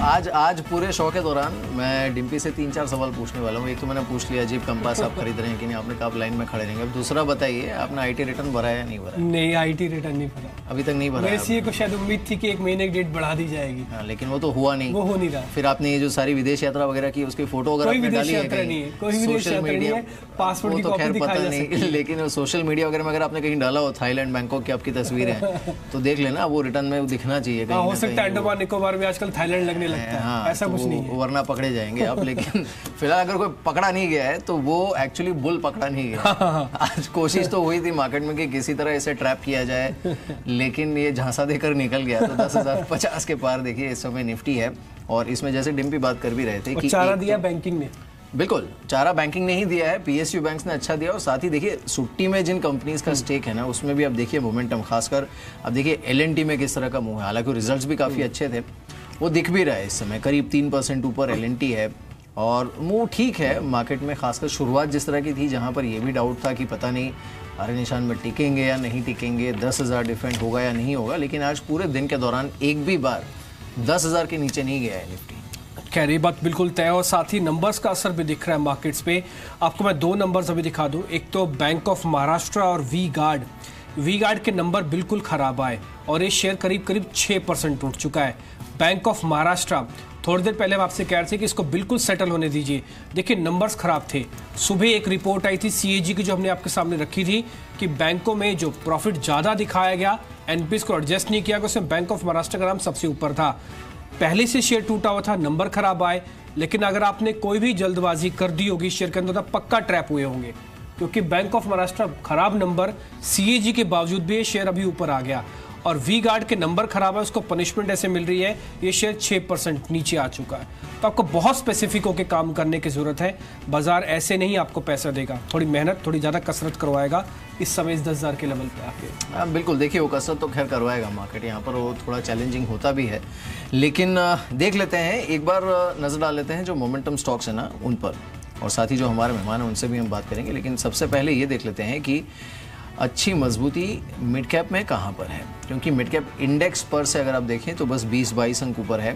आज आज पूरे शो के दौरान मैं डिम्पी से 3-4 सवाल पूछने वाला हूँ। एक तो मैंने पूछ लिया जीप कंपास आप खरीद रहे हैं कि नहीं, आपने कहा आप लाइन में खड़े रहेंगे। अब दूसरा बताइए, आपने आईटी रिटर्न भरा है या नहीं भरा? नहीं, आईटी रिटर्न नहीं भरा, अभी तक नहीं भरा। वैसे को शायद उम्मीद थी कि 1 महीने की डेट बढ़ा दी जाएगी। हाँ, लेकिन वो तो हुआ नहीं, वो हो नहीं रहा। फिर आपने ये जो सारी विदेश यात्रा वगैरह की उसकी फोटो वगैरह कोई विदेश यात्रा नहीं है, कोई विदेश यात्रा नहीं है, पासपोर्ट की कॉपी दिखाई जा सकती है। लेकिन सोशल मीडिया वगैरह में अगर आपने कहीं डाला हो थाईलैंड बैंकॉक की आपकी तस्वीर है तो देख लेना, वो रिटर्न में दिखना चाहिए। हो सकता है अंडमान निकोबार में आजकल थाईलैंड लगने लगता है, ऐसा कुछ नहीं है, वरना पकड़े जाएंगे आप। लेकिन फिलहाल अगर कोई पकड़ा नहीं गया है तो वो एक्चुअली बुल पकड़ा नहीं गया। आज कोशिश तो हुई थी मार्केट में कि किसी तरह इसे ट्रैप किया जाए, लेकिन ये झांसा देकर निकल गया। तो 10,050 के पार देखिए इस समय निफ्टी है, और इसमें जैसे डिम्पी बात कर भी रहे थे कि चारा दिया बैंकिंग ने। बिल्कुल, चारा बैंकिंग ने ही दिया है, पीएसयू बैंक्स ने अच्छा दिया। और साथ ही देखिए सुट्टी में जिन कंपनीज का स्टेक है ना, उसमें भी अब देखिए मोमेंटम, खासकर अब देखिए एलएनटी में किस तरह का मुंह है। हालांकि रिजल्ट्स भी काफी अच्छे थे, वो दिख भी रहा है इस समय, करीब 3% ऊपर एलएनटी है और मुंह ठीक है मार्केट में। खासकर शुरुआत जिस तरह की थी, जहां पर ये भी डाउट था कि पता नहीं हरे निशान में टिकेंगे या नहीं टिकेंगे, 10,000 डिफेंड होगा या नहीं होगा, लेकिन आज पूरे दिन के दौरान एक भी बार 10,000 के नीचे नहीं गया है निफ्टी। खैर ये बात बिल्कुल तय, और साथ ही नंबर्स का असर भी दिख रहा है मार्केट्स पे। आपको मैं 2 नंबर्स अभी दिखा दूं। एक तो बैंक ऑफ महाराष्ट्र और वी गार्ड के नंबर बिल्कुल खराब आए और ये शेयर करीब 6% टूट चुका है। बैंक ऑफ महाराष्ट्र, थोड़ी देर पहले हम आपसे कह रहे थे कि इसको बिल्कुल सेटल होने दीजिए। देखिए नंबर्स खराब थे। सुबह एक रिपोर्ट आई थी सीएजी की, जो हमने आपके सामने रखी थी, कि बैंकों में जो प्रॉफिट ज्यादा दिखाया गया, एनपीएस को एडजस्ट नहीं किया, उसमें बैंक ऑफ महाराष्ट्र का नाम सबसे ऊपर था। पहले से शेयर टूटा हुआ था, नंबर खराब आए, लेकिन अगर आपने कोई भी जल्दबाजी कर दी होगी शेयर के अंदर तो पक्का ट्रैप हुए होंगे, क्योंकि बैंक ऑफ महाराष्ट्र खराब नंबर, सीएजी के बावजूद भी ये शेयर अभी ऊपर आ गया। और वी गार्ड के नंबर खराब है, उसको पनिशमेंट ऐसे मिल रही है, ये शेयर 6% नीचे आ चुका है। तो आपको बहुत स्पेसिफिक होकर काम करने की जरूरत है। बाजार ऐसे नहीं आपको पैसा देगा, थोड़ी मेहनत, थोड़ी ज्यादा कसरत करवाएगा इस समय इस 10,000 के लेवल पे आके। बिल्कुल, देखिए वो कसरत तो खैर करवाएगा मार्केट, यहाँ पर वो थोड़ा चैलेंजिंग होता भी है, लेकिन देख लेते हैं, एक बार नजर डाल लेते हैं जो मोमेंटम स्टॉक्स है ना उन पर, और साथ ही जो हमारे मेहमान हैं उनसे भी हम बात करेंगे। लेकिन सबसे पहले ये देख लेते हैं कि अच्छी मजबूती मिड कैप में कहाँ पर है, क्योंकि मिड कैप इंडेक्स पर से अगर आप देखें तो बस 20-22 अंक ऊपर है,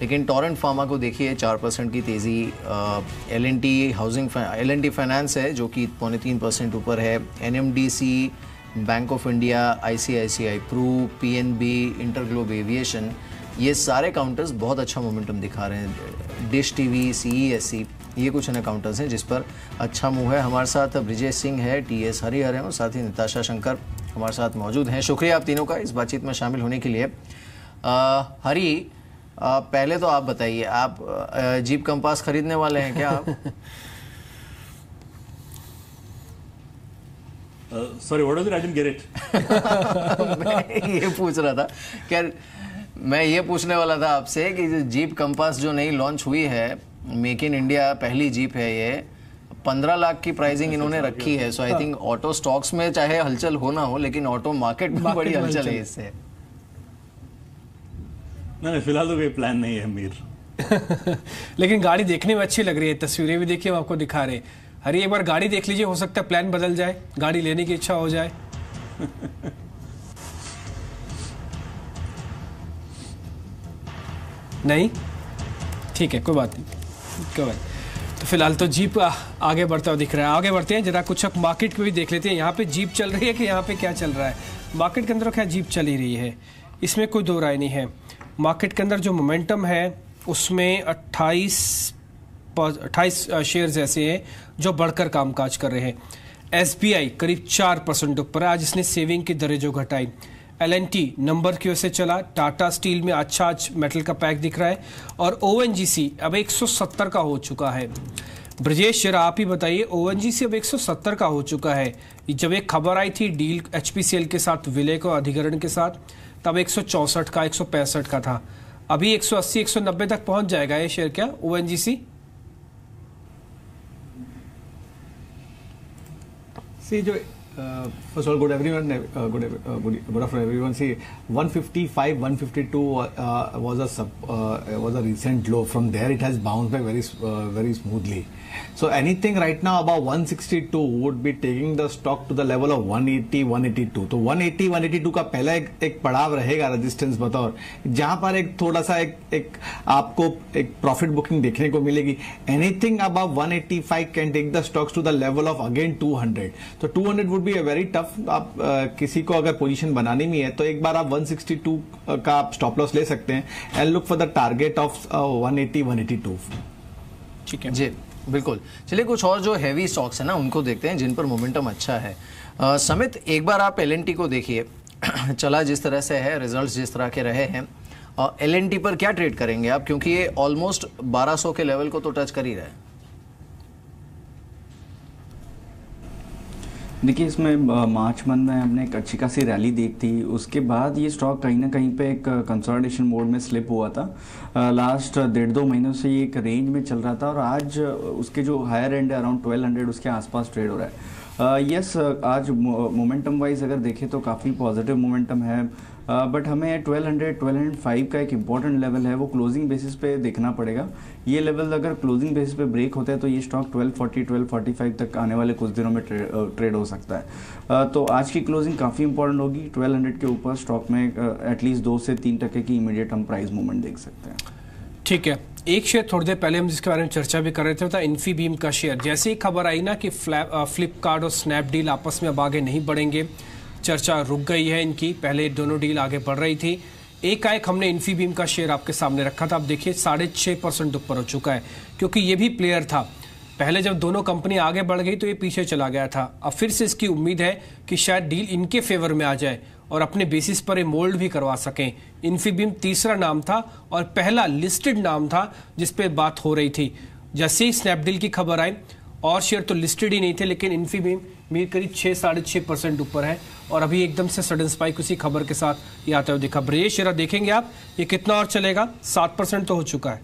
लेकिन टोरेंट फार्मा को देखिए 4% की तेज़ी। एलएनटी फाइनेंस है जो कि 2.3% ऊपर है। NMDC, Bank of India, ICICI Pru, PNB, InterGlobe Aviation, ये सारे काउंटर्स बहुत अच्छा मोमेंटम दिखा रहे हैं। डिश टीवी, सीईएससी, ये कुछ अन्य काउंटर्स हैं जिस पर अच्छा मुंह है। हमारे साथ ब्रिजेश सिंह है, टीएस हरिहर हैं, और साथ ही निताशा शंकर हमारे साथ मौजूद हैं। शुक्रिया आप तीनों का इस बातचीत में शामिल होने के लिए। हरी, पहले तो आप बताइए, आप जीप कंपास खरीदने वाले हैं क्या आप? Sorry, what was it? I didn't get it. मैं ये पूछ रहा था, क्या मैं ये पूछने वाला था आपसे कि जो जीप कंपास जो नई लॉन्च हुई है, मेक इन इंडिया पहली जीप है, ये 15 लाख की प्राइसिंग इन्होंने रखी है। सो आई थिंक ऑटो स्टॉक्स में चाहे हलचल हो ना हो, लेकिन ऑटो मार्केट में बड़ी हलचल है इससे। नहीं, फिलहाल तो कोई प्लान नहीं है मीर। लेकिन गाड़ी देखने में अच्छी लग रही है, तस्वीरें भी देखिए हम आपको दिखा रहे हैं। हरी, एक बार गाड़ी देख लीजिए, हो सकता है प्लान बदल जाए, गाड़ी लेने की इच्छा हो जाए। नहीं, ठीक है, कोई बात नहीं, कोई बात। तो फिलहाल तो जीप आगे बढ़ता हुआ दिख रहा है। आगे बढ़ते हैं जरा, कुछ मार्केट को भी देख लेते हैं। यहाँ पे जीप चल रही है कि यहाँ पे क्या चल रहा है? मार्केट के अंदर क्या जीप चल ही रही है, इसमें कोई दो राय नहीं है। मार्केट के अंदर जो मोमेंटम है उसमें 28 शेयर्स ऐसे हैं जो बढ़कर कामकाज कर रहे हैं। एसबीआई करीब 4% ऊपर है, आज इसने सेविंग की दरें जो घटाई। एलएनटी नंबर की ओर से चला। टाटा स्टील में अच्छा आज मेटल का पैक दिख रहा है, और ओएनजीसी अब 170 का हो चुका है। ब्रजेश, जरा आप ही बताइए, ओएनजीसी अब 170 का हो चुका है। जब एक खबर आई थी डील एचपीसीएल के साथ, विलय को अधिग्रहण के साथ, तब 164 का, 165 का था। अभी 180, 190 तक पहुंच जाएगा ये शेयर क्या ओएनजीसी? जो First of all, good everyone. Good afternoon, everyone. See, 155, 152 was a recent low. From there, it has bounced back very smoothly. So anything right now above 162 would be taking the stock to the level of 180, 182. तो 180, 182 का पहला एक पड़ाव रहेगा resistance बतौर, जहां पर एक थोड़ा सा एक आपको एक प्रॉफिट बुकिंग देखने को मिलेगी. Anything above 185 can take the stocks to the level of again 200. तो 200 would be a very tough. आप किसी को अगर पोजीशन बनानी भी है तो एक बार आप 162 का आप स्टॉप लॉस ले सकते हैं and look for the target of 180, 182. ठीक है जी बिल्कुल. चलिए कुछ और जो हैवी स्टॉक्स है ना उनको देखते हैं जिन पर मोमेंटम अच्छा है. समित, एक बार आप L&T को देखिए. चला जिस तरह से है, रिजल्ट्स जिस तरह के रहे हैं, L&T पर क्या ट्रेड करेंगे आप, क्योंकि ये ऑलमोस्ट 1200 के लेवल को तो टच कर ही रहा है. देखिए, इसमें मार्च मंथ में हमने एक अच्छी खासी रैली देखी थी. उसके बाद ये स्टॉक कहीं ना कहीं पे एक कंसोलिडेशन मोड में स्लिप हुआ था. लास्ट 1.5-2 महीनों से ये एक रेंज में चल रहा था और आज उसके जो हायर एंड है अराउंड 1200 उसके आसपास ट्रेड हो रहा है. यस, आज मोमेंटम वाइज अगर देखें तो काफ़ी पॉजिटिव मोमेंटम है, बट हमें 1200-1205 का एक इम्पॉर्टेंट लेवल है वो क्लोजिंग बेसिस पे देखना पड़ेगा. ये लेवल अगर क्लोजिंग बेसिस पे ब्रेक होता है तो ये स्टॉक 1240-1245 तक आने वाले कुछ दिनों में ट्रेड हो सकता है. तो आज की क्लोजिंग काफ़ी इंपॉर्टेंट होगी. 1200 के ऊपर स्टॉक में एटलीस्ट 2 से 3% की इमीडिएट हम प्राइस मूवमेंट देख सकते हैं. ठीक है. एक शेयर थोड़ी देर पहले हम जिसके बारे में चर्चा भी कर रहे थे, था इन्फीबीम का शेयर. जैसे ही खबर आई ना कि फ्लिपकार्ट और स्नैपडील आपस में अब आगे नहीं बढ़ेंगे, चर्चा रुक गई है इनकी. पहले दोनों डील आगे बढ़ रही थी. एक हमने इन्फीबीम का शेयर आपके सामने रखा था. अब देखिए 6.5% ऊपर हो चुका है, क्योंकि ये भी प्लेयर था. पहले जब दोनों कंपनी आगे बढ़ गई तो ये पीछे चला गया था. अब फिर से इसकी उम्मीद है कि शायद डील इनके फेवर में आ जाए और अपने बेसिस पर ये मोल्ड भी करवा सकें. इन्फीबीम तीसरा नाम था और पहला लिस्टेड नाम था जिस पे बात हो रही थी. जैसे ही स्नैपडील की खबर आई, और शेयर तो लिस्टेड ही नहीं थे, लेकिन इन्फीबीम भी करीब 6-6.5% ऊपर है और अभी एकदम से सडन स्पाइक उसी खबर के साथ ये आता हुआ दिखा. ब्रेज शेयर देखेंगे आप, ये कितना और चलेगा? 7% तो हो चुका है.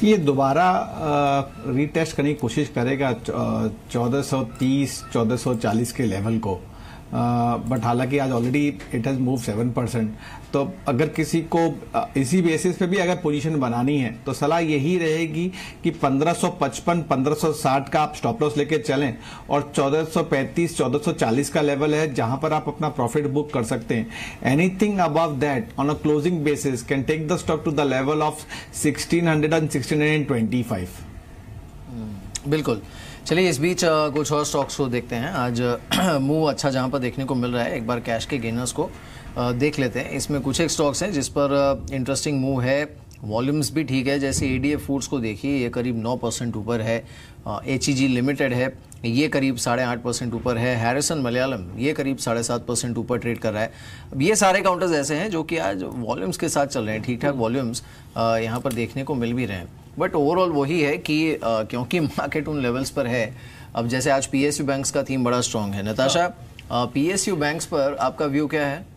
ये दोबारा रीटेस्ट करने की कोशिश करेगा 1430-1440 के लेवल को, बट हालांकि आज ऑलरेडी इट हैज मूव 7%. तो अगर किसी को इसी बेसिस पे भी अगर पोजीशन बनानी है तो सलाह यही रहेगी कि 1555-1560 का आप स्टॉप लॉस लेके चलें और 1435-1440 का लेवल है जहां पर आप अपना प्रॉफिट बुक कर सकते हैं. Anything above that on a closing basis can take the stock to the level of 1600 and 1625. बिल्कुल. चलिए इस बीच कुछ और स्टॉक्स को देखते हैं. आज मूव अच्छा जहां पर देखने को मिल रहा है, एक बार कैश के गेनर्स को देख लेते हैं. इसमें कुछ एक स्टॉक्स हैं जिस पर इंटरेस्टिंग मूव है. वॉल्यूम्स भी ठीक है. जैसे ADF फूड्स को देखिए, ये करीब 9% ऊपर है. HEG लिमिटेड है, ये करीब 8.5% ऊपर है. हैरिसन मलयालम ये करीब 7.5% ऊपर ट्रेड कर रहा है. अब ये सारे काउंटर्स ऐसे हैं जो कि आज वॉल्यूम्स के साथ चल रहे हैं. ठीक ठाक वॉल्यूम्स यहाँ पर देखने को मिल भी रहे हैं. बट ओवरऑल वही है कि क्योंकि मार्केट उन लेवल्स पर है. अब जैसे आज PSU बैंक्स का थीम बड़ा स्ट्रांग है. नताशा, PSU बैंक्स पर आपका व्यू क्या है?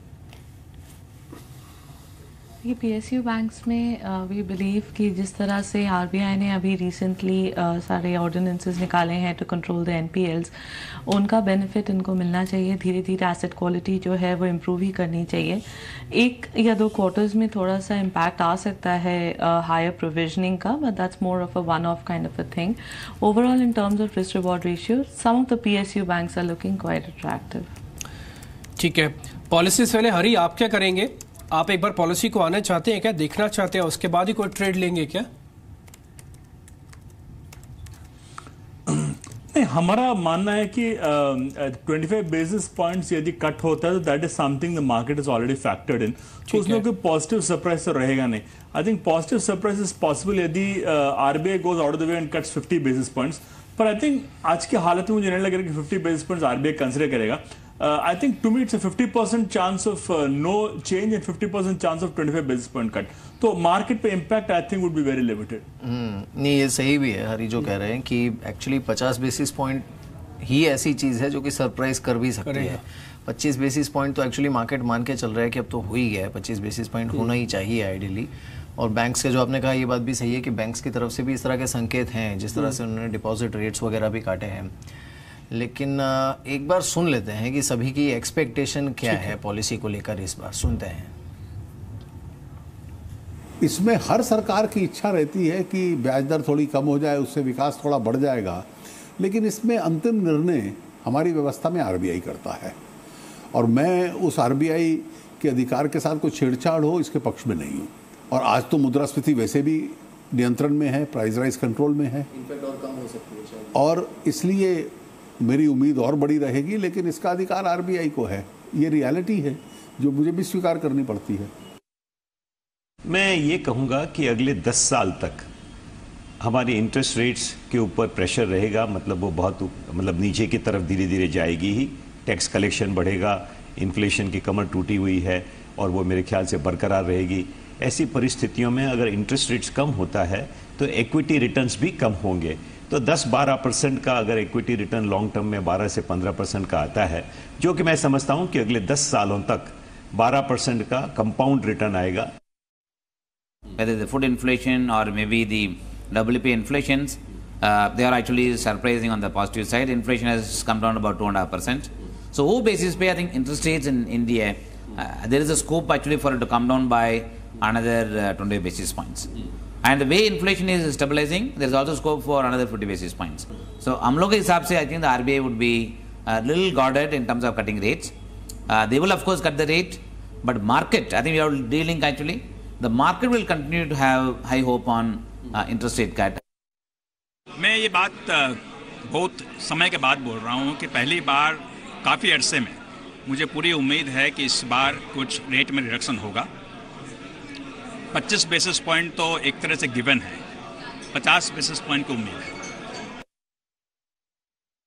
ये PSU बैंक्स में वी बिलीव कि जिस तरह से RBI ने अभी रिसेंटली सारे ऑर्डिनेंसेस निकाले हैं टू कंट्रोल द NPLs, उनका बेनिफिट इनको मिलना चाहिए. धीरे धीरे एसेट क्वालिटी जो है वो इम्प्रूव ही करनी चाहिए. 1 या 2 क्वार्टर्स में थोड़ा सा इम्पैक्ट आ सकता है हायर प्रोविजनिंग का, but that's more of a one of kind of a thing. Overall in terms of risk reward ratio some of the PSU banks are looking quite attractive. ठीक है. Policies वाले हरी, आप क्या करेंगे? आप एक बार पॉलिसी को आना चाहते हैं क्या, देखना चाहते हैं, उसके बाद ही कोई ट्रेड लेंगे क्या? नहीं, हमारा मानना है कि 25 बेसिस पॉइंट्स यदि कट होता है तो that is something the market is already factored इन. तो उसमें कोई पॉजिटिव सरप्राइज तो रहेगा नहीं. I think positive surprise is possible यदि RBI goes out of the way and cuts 50 basis points. पर आई थिंक आज की हालत में मुझे नहीं लग रहा कि 50 बेसिस पॉइंट्स RBI कंसिडर करेगा. I think to me it's a 50% chance of no change and 50% chance of 25 basis point cut. तो मार्केट पे impact I think would be very limited. नहीं, ये सही भी है हरी जो कह रहे हैं कि एक्चुअली 50 बेसिस पॉइंट ही ऐसी चीज़ है जो कि सरप्राइज कर भी सकती है. 25 बेसिस पॉइंट तो एक्चुअली मार्केट मान के चल रहा है कि अब तो हो ही गया है. 25 बेसिस पॉइंट होना ही चाहिए आइडियली. और बैंक्स के जो आपने कहा, ये बात भी सही है कि बैंक्स की तरफ से भी इस तरह के संकेत हैं, जिस तरह से उन्होंने डिपॉजिट रेट्स वगैरह भी काटे हैं। लेकिन एक बार सुन लेते हैं कि सभी की एक्सपेक्टेशन क्या है पॉलिसी को लेकर, इस बार सुनते हैं। इसमें हर सरकार की इच्छा रहती है कि ब्याज दर थोड़ी कम हो जाए, उससे विकास थोड़ा बढ़ जाएगा, लेकिन इसमें अंतिम निर्णय हमारी व्यवस्था में आरबीआई करता है, और मैं उस आरबीआई के अधिकार के साथ कोई छेड़छाड़ हो इसके पक्ष में नहीं हूँ। और आज तो मुद्रास्फीति वैसे भी नियंत्रण में है, प्राइस राइज कंट्रोल में है, इनफैक्ट और कम हो सकती है, और इसलिए मेरी उम्मीद और बड़ी रहेगी, लेकिन इसका अधिकार आरबीआई को है। ये रियलिटी है जो मुझे भी स्वीकार करनी पड़ती है। मैं ये कहूँगा कि अगले 10 साल तक हमारी इंटरेस्ट रेट्स के ऊपर प्रेशर रहेगा, मतलब वो बहुत नीचे की तरफ धीरे धीरे जाएगी ही। टैक्स कलेक्शन बढ़ेगा, इन्फ्लेशन की कमर टूटी हुई है और वो मेरे ख्याल से बरकरार रहेगी। ऐसी परिस्थितियों में अगर इंटरेस्ट रेट्स कम होता है तो इक्विटी रिटर्न्स भी कम होंगे। तो 10-12% का अगर इक्विटी रिटर्न लॉन्ग टर्म में 12 से 15% का आता है, जो कि मैं समझता हूं कि अगले 10 सालों तक 12% का कंपाउंड रिटर्न आएगा। Whether the food inflation or maybe the WP inflations, they are actually surprising on the positive side. Inflation has come down about 2.5%. So, who basis pay, I think interest rates in India, there is a scope actually for it to come down by another 20 basis points. And the way inflation is stabilizing, there is also scope for another 50 basis points. So, हम लोग के हिसाब से I think the RBI would be a little guarded in terms of cutting rates. They will of course cut the rate, but market, I think we are dealing actually, the market will continue to have high hope on interest rate cut. मैं ये बात बहुत समय के बाद बोल रहा हूँ कि पहली बार काफ़ी अरसे में मुझे पूरी उम्मीद है कि इस बार कुछ रेट में रिडक्शन होगा। 25 बेसिस पॉइंट तो एक तरह से गिवन है, 50 बेसिस पॉइंट की उम्मीद है।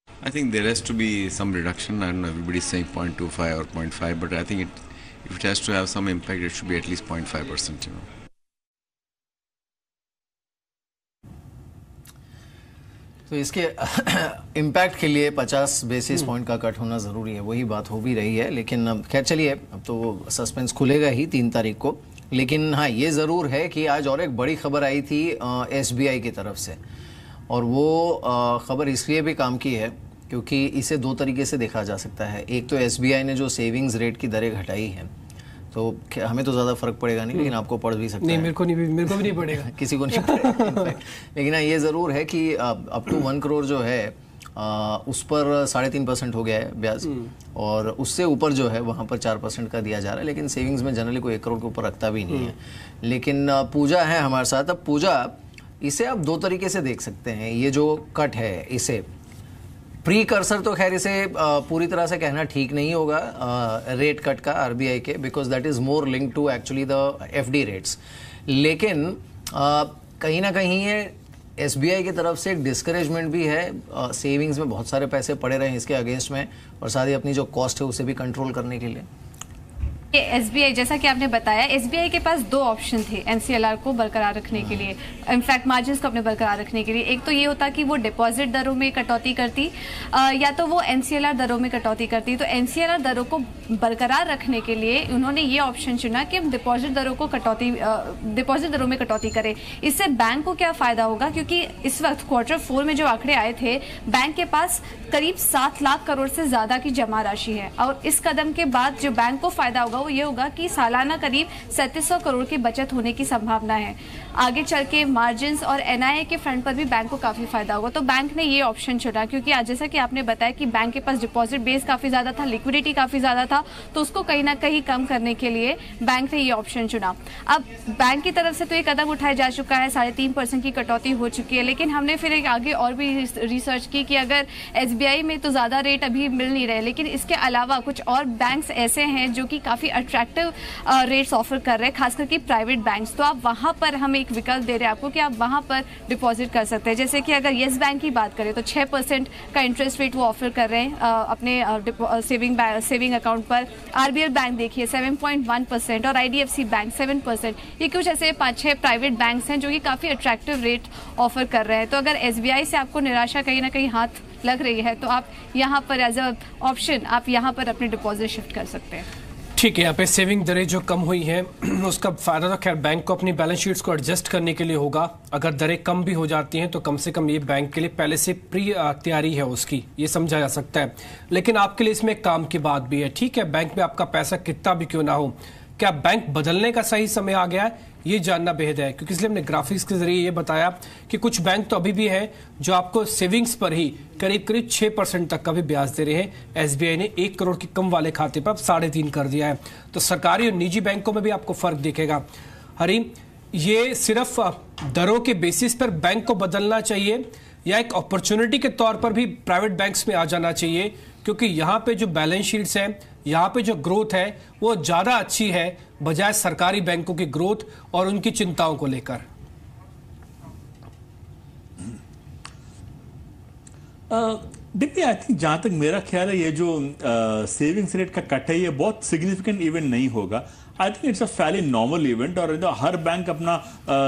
I think there has to be some reduction. I don't know, everybody's saying 0.25 or 0.5, but I think if it has to have some impact, it should be at least 0.5%, you know. तो इसके impact के लिए 50 basis point का cut होना ज़रूरी है, वही बात हो भी रही है। लेकिन खैर चलिए, अब तो सस्पेंस खुलेगा ही 3 तारीख को। लेकिन हाँ, ये ज़रूर है कि आज और एक बड़ी खबर आई थी SBI की तरफ से, और वो खबर इसलिए भी काम की है क्योंकि इसे 2 तरीके से देखा जा सकता है। एक तो SBI ने जो सेविंग्स रेट की दरें घटाई हैं, तो हमें तो ज़्यादा फर्क पड़ेगा नहीं, लेकिन आपको पड़ भी सकता है। मेरे को भी नहीं पड़ेगा किसी को नहीं पड़ेगा। लेकिन हाँ, ये ज़रूर है कि अप टू 1 करोड़ जो है उस पर 3.5% हो गया है ब्याज, और उससे ऊपर जो है वहाँ पर 4% का दिया जा रहा है। लेकिन सेविंग्स में जनरली कोई 1 करोड़ के ऊपर रखता भी नहीं है। लेकिन पूजा है हमारे साथ। अब पूजा, इसे आप 2 तरीके से देख सकते हैं। ये जो कट है, इसे प्रीकर्सर तो खैर इसे पूरी तरह से कहना ठीक नहीं होगा रेट कट का आरबीआई के, because that is more link to actually the FD rates. लेकिन कहीं ना कहीं ये एसबीआई की तरफ से एक डिस्करेजमेंट भी है सेविंग्स में बहुत सारे पैसे पड़े रहे इसके अगेंस्ट में, और साथ ही अपनी जो कॉस्ट है उसे भी कंट्रोल करने के लिए। एसबीआई, जैसा कि आपने बताया, एसबीआई के पास 2 ऑप्शन थे एनसीएलआर को बरकरार रखने के लिए, इनफैक्ट मार्जिन्स को अपने बरकरार रखने के लिए। एक तो ये होता कि वो डिपॉजिट दरों में कटौती करती, या तो वो एनसीएलआर दरों में कटौती करती। तो एनसीएलआर दरों को बरकरार रखने के लिए उन्होंने ये ऑप्शन चुना कि हम डिपॉजिट दरों में कटौती करें। इससे बैंक को क्या फायदा होगा, क्योंकि इस वक्त Q4 में जो आंकड़े आए थे, बैंक के पास करीब 7 लाख करोड़ से ज्यादा की जमा राशि है, और इस कदम के बाद जो बैंक को फायदा होगा वो ये होगा कि सालाना करीब 3700 करोड़ की बचत होने की संभावना है। आगे चल के मार्जिन्स और एनआईए के फ्रंट पर भी बैंक को काफी फायदा होगा। तो बैंक ने ये ऑप्शन चुना, क्योंकि आज जैसा कि आपने बताया कि बैंक के पास डिपॉजिट बेस काफी ज्यादा था, लिक्विडिटी काफी ज्यादा था, तो उसको कहीं ना कहीं कम करने के लिए बैंक ने ये ऑप्शन चुना। अब बैंक की तरफ से तो ये कदम उठाया जा चुका है, 3.5% की कटौती हो चुकी है, लेकिन हमने फिर एक आगे और भी रिसर्च की कि अगर एसबीआई में तो ज्यादा रेट अभी मिल नहीं रहे, लेकिन इसके अलावा कुछ और बैंक्स ऐसे हैं जो कि काफी अट्रैक्टिव रेट्स ऑफर कर रहे हैं, खासकर कि प्राइवेट बैंक्स। तो आप वहां पर हम एक विकल्प दे रहे हैं आपको कि आप वहां पर डिपॉजिट कर सकते हैं। जैसे कि अगर येस बैंक की बात करें तो 6% का इंटरेस्ट रेट वो ऑफर कर रहे हैं अपने सेविंग अकाउंट पर। आरबीएल बैंक देखिए 7.1% और आईडीएफसी बैंक 7%। ये कुछ ऐसे 5-6 प्राइवेट बैंक्स हैं जो कि काफी अट्रैक्टिव रेट ऑफर कर रहे हैं। तो अगर एसबीआई से आपको निराशा कहीं ना कहीं हाथ लग रही है, तो आप यहाँ पर एज अ ऑप्शन आप यहाँ पर अपने डिपॉजिट शिफ्ट कर सकते हैं। ठीक है, यहाँ पे सेविंग दरें जो कम हुई हैं उसका फायदा तो खैर बैंक को अपनी बैलेंस शीट्स को एडजस्ट करने के लिए होगा। अगर दरें कम भी हो जाती हैं तो कम से कम ये बैंक के लिए पहले से प्री तैयारी है उसकी, ये समझा जा सकता है। लेकिन आपके लिए इसमें एक काम की बात भी है। ठीक है, बैंक में आपका पैसा कितना भी क्यों ना हो, क्या बैंक बदलने का सही समय आ गया है, ये जानना बेहद है। क्योंकि इसलिए हमने ग्राफिक्स के जरिए ये बताया कि कुछ बैंक तो अभी भी हैं जो आपको सेविंग्स पर ही करीब करीब 6% तक का भी ब्याज दे रहे हैं। एसबीआई ने 1 करोड़ के कम वाले खाते पर अब 3.5 कर दिया है। तो सरकारी और निजी बैंकों में भी आपको फर्क दिखेगा। हरी, ये सिर्फ दरों के बेसिस पर बैंक को बदलना चाहिए या एक अपॉर्चुनिटी के तौर पर भी प्राइवेट बैंक्स में आ जाना चाहिए? क्योंकि यहाँ पे जो बैलेंस शीट्स हैं, यहाँ पे जो ग्रोथ है वो ज्यादा अच्छी है बजाय सरकारी बैंकों की ग्रोथ और उनकी चिंताओं को लेकर। देखिए, आई थिंक जहां तक मेरा ख्याल है ये जो सेविंग्स रेट का कट है ये बहुत सिग्निफिकेंट इवेंट नहीं होगा। आई थिंक इट्स अ फैली नॉर्मल इवेंट और हर बैंक अपना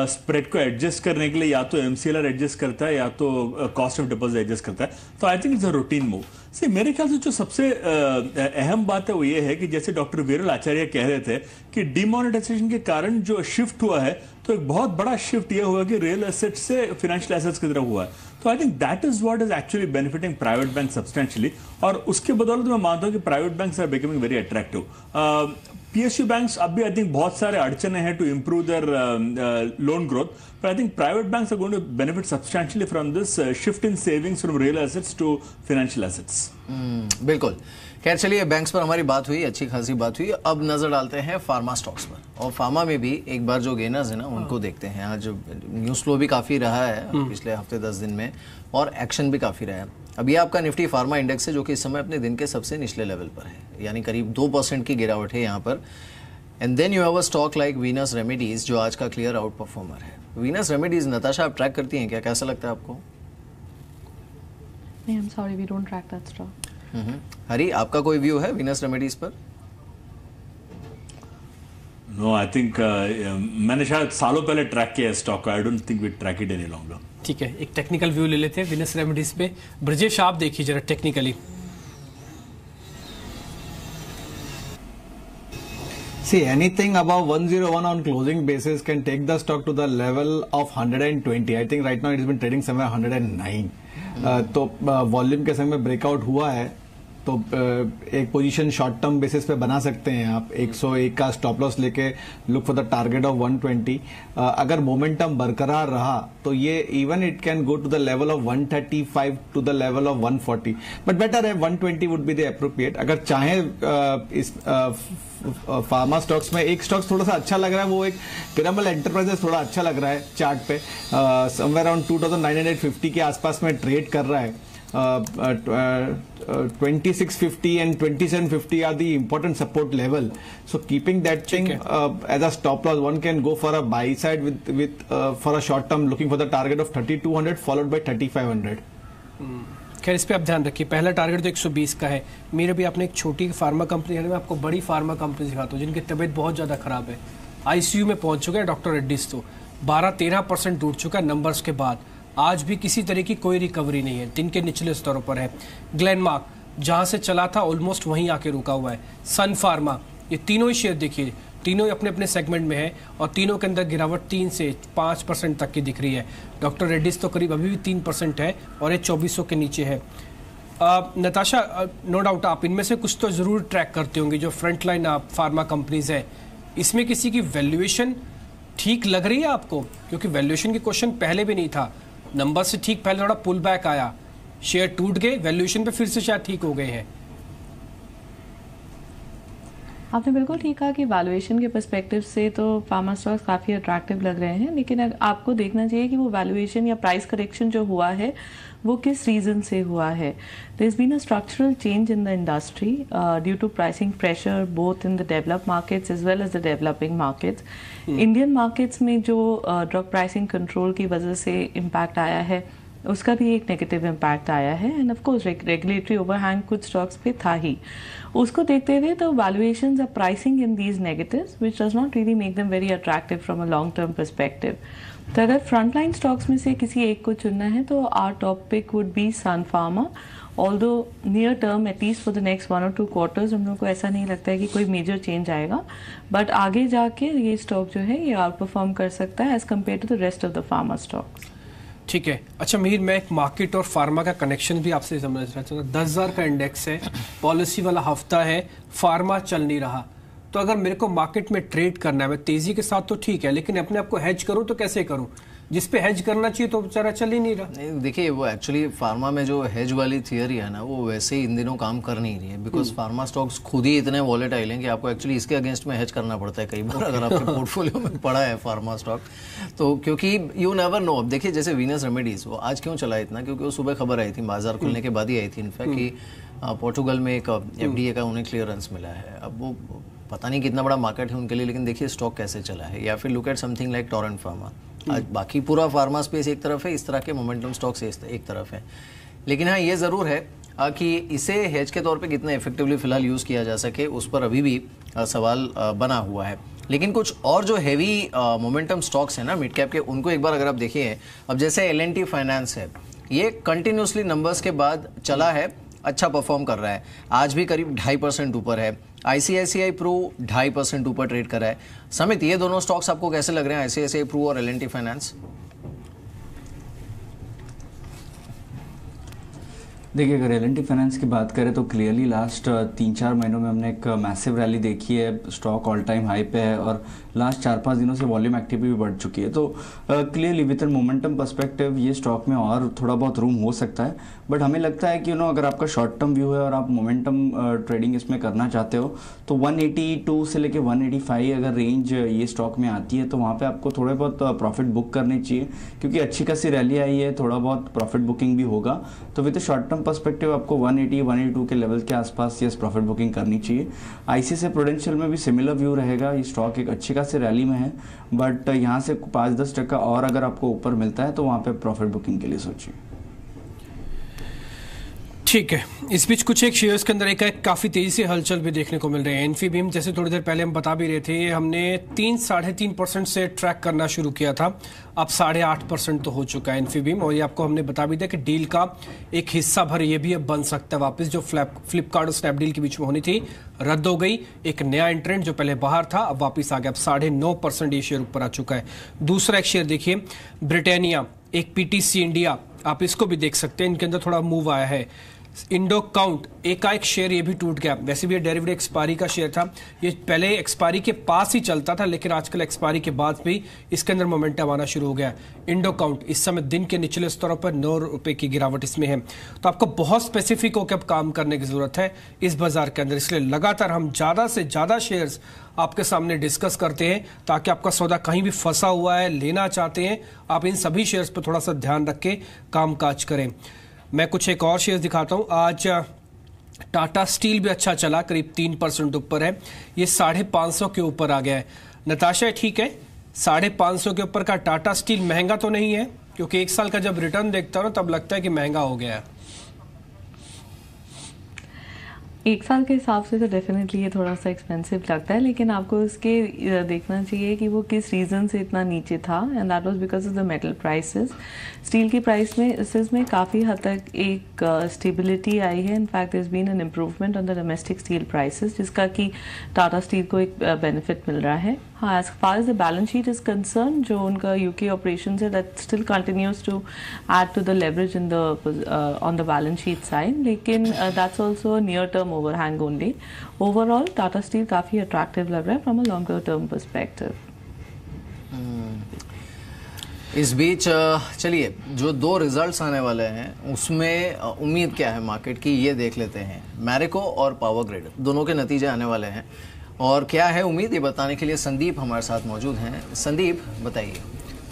स्प्रेड को एडजस्ट करने के लिए या तो MCLR एडजस्ट करता है या तो कॉस्ट ऑफ डिपॉजिट एडजस्ट करता है। तो I think it's a routine move. See मेरे ख्याल से जो सबसे अहम बात है वो ये है कि जैसे डॉक्टर वीरल आचार्य कह रहे थे कि डिमोनेटाइजेशन के कारण जो शिफ्ट हुआ है तो एक बहुत बड़ा शिफ्ट ये हुआ कि रियल एसेट से फाइनेंशियल एसेट्स की तरफ हुआ है। तो I think that is what is actually benefiting private bank substantially और उसके बदौलत मैं मानता हूं कि private banks are becoming very attractive. PSU banks अब भी आई थिंक बहुत सारे अड़चने हैं to improve their loan growth, but I think private banks are going to benefit substantially from this shift in savings from real assets to financial assets. बिल्कुल। खैर चलिए, banks पर हमारी बात हुई, अच्छी खासी बात हुई। अब नजर डालते हैं फार्मा स्टॉक्स पर, और फार्मा में भी एक बार जो गेनर्स है ना उनको देखते हैं। आज न्यूज फ्लो भी काफी रहा है पिछले हफ्ते 10 दिन में और एक्शन भी काफी रहा है। अब ये आपका निफ्टी फार्मा इंडेक्स है जो कि इस समय अपने दिन के सबसे निचले लेवल पर है, यानी करीब 2% की गिरावट है यहाँ पर। And then you have a stock like Venus Remedies जो आज का क्लियर आउट परफॉर्मर है। वीनस रेमेडीज, नताशा आप ट्रैक करती हैं क्या, कैसा लगता है आपको? नहीं, I am sorry, we don't track that stock. Hari, आपका कोई व्यू है वीनस रेमेडीज पर? नो, आई थिंक मैंने शायद सालों पहले ट्रैक किया stock, I don't think we track it any longer. ठीक है, एक टेक्निकल व्यू ले लेते हैं वीनस रेमेडीज पे। ब्रजेश, आप देखिए जरा technically. See, anything above 101 on closing basis can take the stock to the level of 120. I think right now it has been trading somewhere 109. तो वॉल्यूम के संग में ब्रेकआउट हुआ है तो एक पोजीशन शॉर्ट टर्म बेसिस पे बना सकते हैं आप। 101 का स्टॉप लॉस लेके look for the target of 120। अगर मोमेंटम बरकरार रहा तो ये even it can go to the level of 135 to the level of 140, but better है 120 वुड बी द अप्रोप्रिएट। अगर चाहे इस फार्मा स्टॉक्स में एक स्टॉक्स थोड़ा सा अच्छा लग रहा है, वो एक पिरामल एंटरप्राइजेस थोड़ा अच्छा लग रहा है चार्ट पे, समवेयर अराउंड 2950 के आसपास में ट्रेड कर रहा है। 2650 and 2750 are the important support level. So keeping that thing as a stop loss, one can go for a buy side with for a short term looking for the target of 3200 followed by 3500. खैर इस पे आप ध्यान रखिए, पहला target तो 120 का है। मेरे भी आपने एक छोटी फार्मा कंपनी है, मैं आपको बड़ी फार्मा कंपनी दिखाता हूँ जिनकी तबीयत बहुत ज्यादा खराब है, ICU में पहुंच चुके हैं डॉक्टर रेड्डीज। तो 12-13% टूट चुका है नंबर्स के बाद, आज भी किसी तरह की कोई रिकवरी नहीं है, दिन के निचले स्तरों पर है। ग्लेनमार्क जहां से चला था ऑलमोस्ट वहीं आके रुका हुआ है। सन फार्मा, ये तीनों ही शेयर देखिए, तीनों अपने अपने सेगमेंट में है और तीनों के अंदर गिरावट 3 से 5% तक की दिख रही है। डॉक्टर रेड्डीज तो करीब अभी भी 3% है और ये 2400 के नीचे है। नताशा, नो डाउट आप इनमें से कुछ तो जरूर ट्रैक करते होंगे जो फ्रंट लाइन फार्मा कंपनीज है, इसमें किसी की वैल्यूएशन ठीक लग रही है आपको? क्योंकि वैल्यूएशन की क्वेश्चन पहले भी नहीं था, नंबर से ठीक पहले थोड़ा पुल बैक आया, शेयर टूट गए, वैल्यूएशन पे फिर से शायद ठीक हो गए हैं। आपने बिल्कुल ठीक कहा कि वैल्यूएशन के पर्सपेक्टिव से तो फार्मा स्टॉक्स काफ़ी अट्रैक्टिव लग रहे हैं, लेकिन आपको देखना चाहिए कि वो वैल्यूएशन या प्राइस करेक्शन जो हुआ है वो किस रीज़न से हुआ है। There is been a structural change in the industry due to pricing pressure both in the developed markets as well as the developing markets. Indian markets में जो ड्रग प्राइसिंग कंट्रोल की वजह से इम्पैक्ट आया है उसका भी एक नेगेटिव इम्पैक्ट आया है, and of course regulatory overhang कुछ स्टॉक्स पे था ही। उसको देखते हुए तो valuations are pricing in these negatives which does not really make them very attractive from a long term perspective. तो अगर फ्रंटलाइन स्टॉक्स में से किसी एक को चुनना है तो our top pick would be Sun Pharma. Although near term at least for the next 1 और 2 क्वार्टर्स हम लोग को ऐसा नहीं लगता है कि कोई मेजर चेंज आएगा, बट आगे जाके ये स्टॉक जो है ये आउट परफॉर्म कर सकता है as compare to the rest of the pharma stocks. ठीक है। अच्छा मिहिर, मैं एक मार्केट और फार्मा का कनेक्शन भी आपसे समझना चाहता हूँ। 10,000 का इंडेक्स है, पॉलिसी वाला हफ्ता है, फार्मा चल नहीं रहा, तो अगर मेरे को मार्केट में ट्रेड करना है, मैं तेजी के साथ तो ठीक है, लेकिन अपने आप को हेज करूं तो कैसे करूं? जिस पे हेज करना चाहिए तो बेचारा चल ही नहीं रहा। नहीं देखिए, वो एक्चुअली फार्मा में जो हेज वाली थियरी है ना, वो वैसे ही इन दिनों काम कर नहीं रही है, बिकॉज फार्मा स्टॉक्स खुद ही इतने वॉलेटाइल हैं कि आपको एक्चुअली इसके अगेंस्ट में हेज करना पड़ता है कई बार अगर आपके पोर्टफोलियो में पड़ा है फार्मा स्टॉक तो, क्योंकि यू नेवर नो। अब देखिए जैसे वीनस रेमेडीज, वो आज क्यों चला इतना, क्योंकि वो सुबह खबर आई थी, बाजार खुलने के बाद ही आई थी इनफैक्ट, कि पोर्टुगल में एक FDA का उन्हें क्लियरेंस मिला है। अब वो पता नहीं कितना बड़ा मार्केट है उनके लिए, लेकिन देखिए स्टॉक कैसे चला है। या फिर look at something like Torrent pharma, आज बाकी पूरा फार्मा स्पेस एक तरफ है, इस तरह के मोमेंटम स्टॉक्स एक तरफ है। लेकिन हाँ ये ज़रूर है कि इसे हेज के तौर पे कितना इफेक्टिवली फिलहाल यूज़ किया जा सके, उस पर अभी भी सवाल बना हुआ है। लेकिन कुछ और जो हैवी मोमेंटम स्टॉक्स हैं ना मिड कैप के, उनको एक बार अगर आप देखिए, अब जैसे L&T फाइनेंस है, ये कंटिन्यूसली नंबर्स के बाद चला है, अच्छा परफॉर्म कर रहा है, आज भी करीब 2.5% ऊपर है। ICICI प्रू 2.5% ऊपर ट्रेड कर रहा है। समित, ये दोनों स्टॉक्स आपको कैसे लग रहे हैं, ICICI प्रू और L&T फाइनेंस? देखिए, अगर L&T फाइनेंस की बात करें तो क्लियरली लास्ट 3-4 महीनों में हमने एक मैसिव रैली देखी है, स्टॉक ऑल टाइम हाई पे है और लास्ट 4-5 दिनों से वॉल्यूम एक्टिविटी भी बढ़ चुकी है। तो clearly with an momentum perspective ये स्टॉक में और थोड़ा बहुत रूम हो सकता है, बट हमें लगता है कि अगर आपका शॉर्ट टर्म व्यू है और आप मोमेंटम ट्रेडिंग इसमें करना चाहते हो तो 182 से लेके 185 अगर रेंज ये स्टॉक में आती है तो वहाँ पर आपको थोड़े बहुत प्रॉफिट बुक करने चाहिए, क्योंकि अच्छी खासी रैली आई है, थोड़ा बहुत प्रॉफिट बुकिंग भी होगा। तो विद शॉर्ट टर्म पर्सपेक्टिव आपको 180-182 के लेवल के आसपास ये प्रॉफिट बुकिंग करनी चाहिए। ICICI प्रूडेंशियल में भी सिमिलर व्यू रहेगा, ये स्टॉक एक अच्छी खासी रैली में है, बट यहाँ से 5-10% और अगर आपको ऊपर मिलता है तो वहाँ पे प्रॉफिट बुकिंग के लिए सोचिए। ठीक है। इस बीच कुछ एक शेयर्स के अंदर एक काफी तेजी से हलचल भी देखने को मिल रहे हैं। इन्फीबीम, जैसे थोड़ी देर पहले हम बता भी रहे थे, हमने 3-3.5% से ट्रैक करना शुरू किया था, अब 8.5% तो हो चुका है इन्फीबीम, और ये आपको हमने बता भी दिया कि डील का एक हिस्सा भर ये भी अब बन सकता है वापस, जो फ्लिपकार्ट और स्नैपडील के बीच में होनी थी रद्द हो गई। एक नया एंट्रेंट जो पहले बाहर था अब वापिस आ गया, अब 9.5% ये शेयर ऊपर आ चुका है। दूसरा एक शेयर देखिए, ब्रिटानिया, एक PTC इंडिया, आप इसको भी देख सकते हैं, इनके अंदर थोड़ा मूव आया है। इंडो काउंट, एक शेयर ये भी टूट गया, वैसे भी ये डेरिवेटिव एक्सपायरी का शेयर था, ये पहले एक्सपायरी के पास ही चलता था, लेकिन आजकल एक्सपायरी के बाद भी इसके अंदर मोमेंटम आना शुरू हो गया। इंडो काउंट इस समय दिन के निचले स्तरों पर 9 रुपए की गिरावट इसमें है। तो आपको बहुत स्पेसिफिक होकर अब काम करने की जरूरत है इस बाजार के अंदर, इसलिए लगातार हम ज्यादा से ज्यादा शेयर्स आपके सामने डिस्कस करते हैं, ताकि आपका सौदा कहीं भी फंसा हुआ है, लेना चाहते हैं, आप इन सभी शेयर्स पर थोड़ा सा ध्यान रख के काम काज करें। मैं कुछ एक और शेयर्स दिखाता हूं। आज टाटा स्टील भी अच्छा चला, करीब 3% ऊपर है, ये 550 के ऊपर आ गया है। नताशा, ठीक है, 550 के ऊपर का टाटा स्टील महंगा तो नहीं है, क्योंकि 1 साल का जब रिटर्न देखता हूं तब लगता है कि महंगा हो गया है। 1 साल के हिसाब से तो डेफिनेटली ये थोड़ा सा एक्सपेंसिव लगता है, लेकिन आपको उसके देखना चाहिए कि वो किस रीज़न से इतना नीचे था, and that was because of the metal prices. Steel की प्राइस में इसमें काफ़ी हद तक एक स्टेबिलिटी आई है। In fact there has been an improvement on the domestic steel prices, जिसका कि टाटा स्टील को एक बेनिफिट मिल रहा है। हाँ, as far as the balance sheet is concern, जो उनका UK ऑपरेशन है that still continues to add to the leverage in the on the balance sheet side, लेकिन that's also near term overhang only. Overall, Tata Steel काफी attractive लग रहा है from a longer term perspective. इस बीच चलिए, जो 2 results आने वाले हैं उसमें उम्मीद क्या है मार्केट की, ये देख लेते हैं। मैरिको और पावर ग्रिड दोनों के नतीजे आने वाले हैं, और क्या है उम्मीद, ये बताने के लिए संदीप हमारे साथ मौजूद हैं। संदीप, बताइए।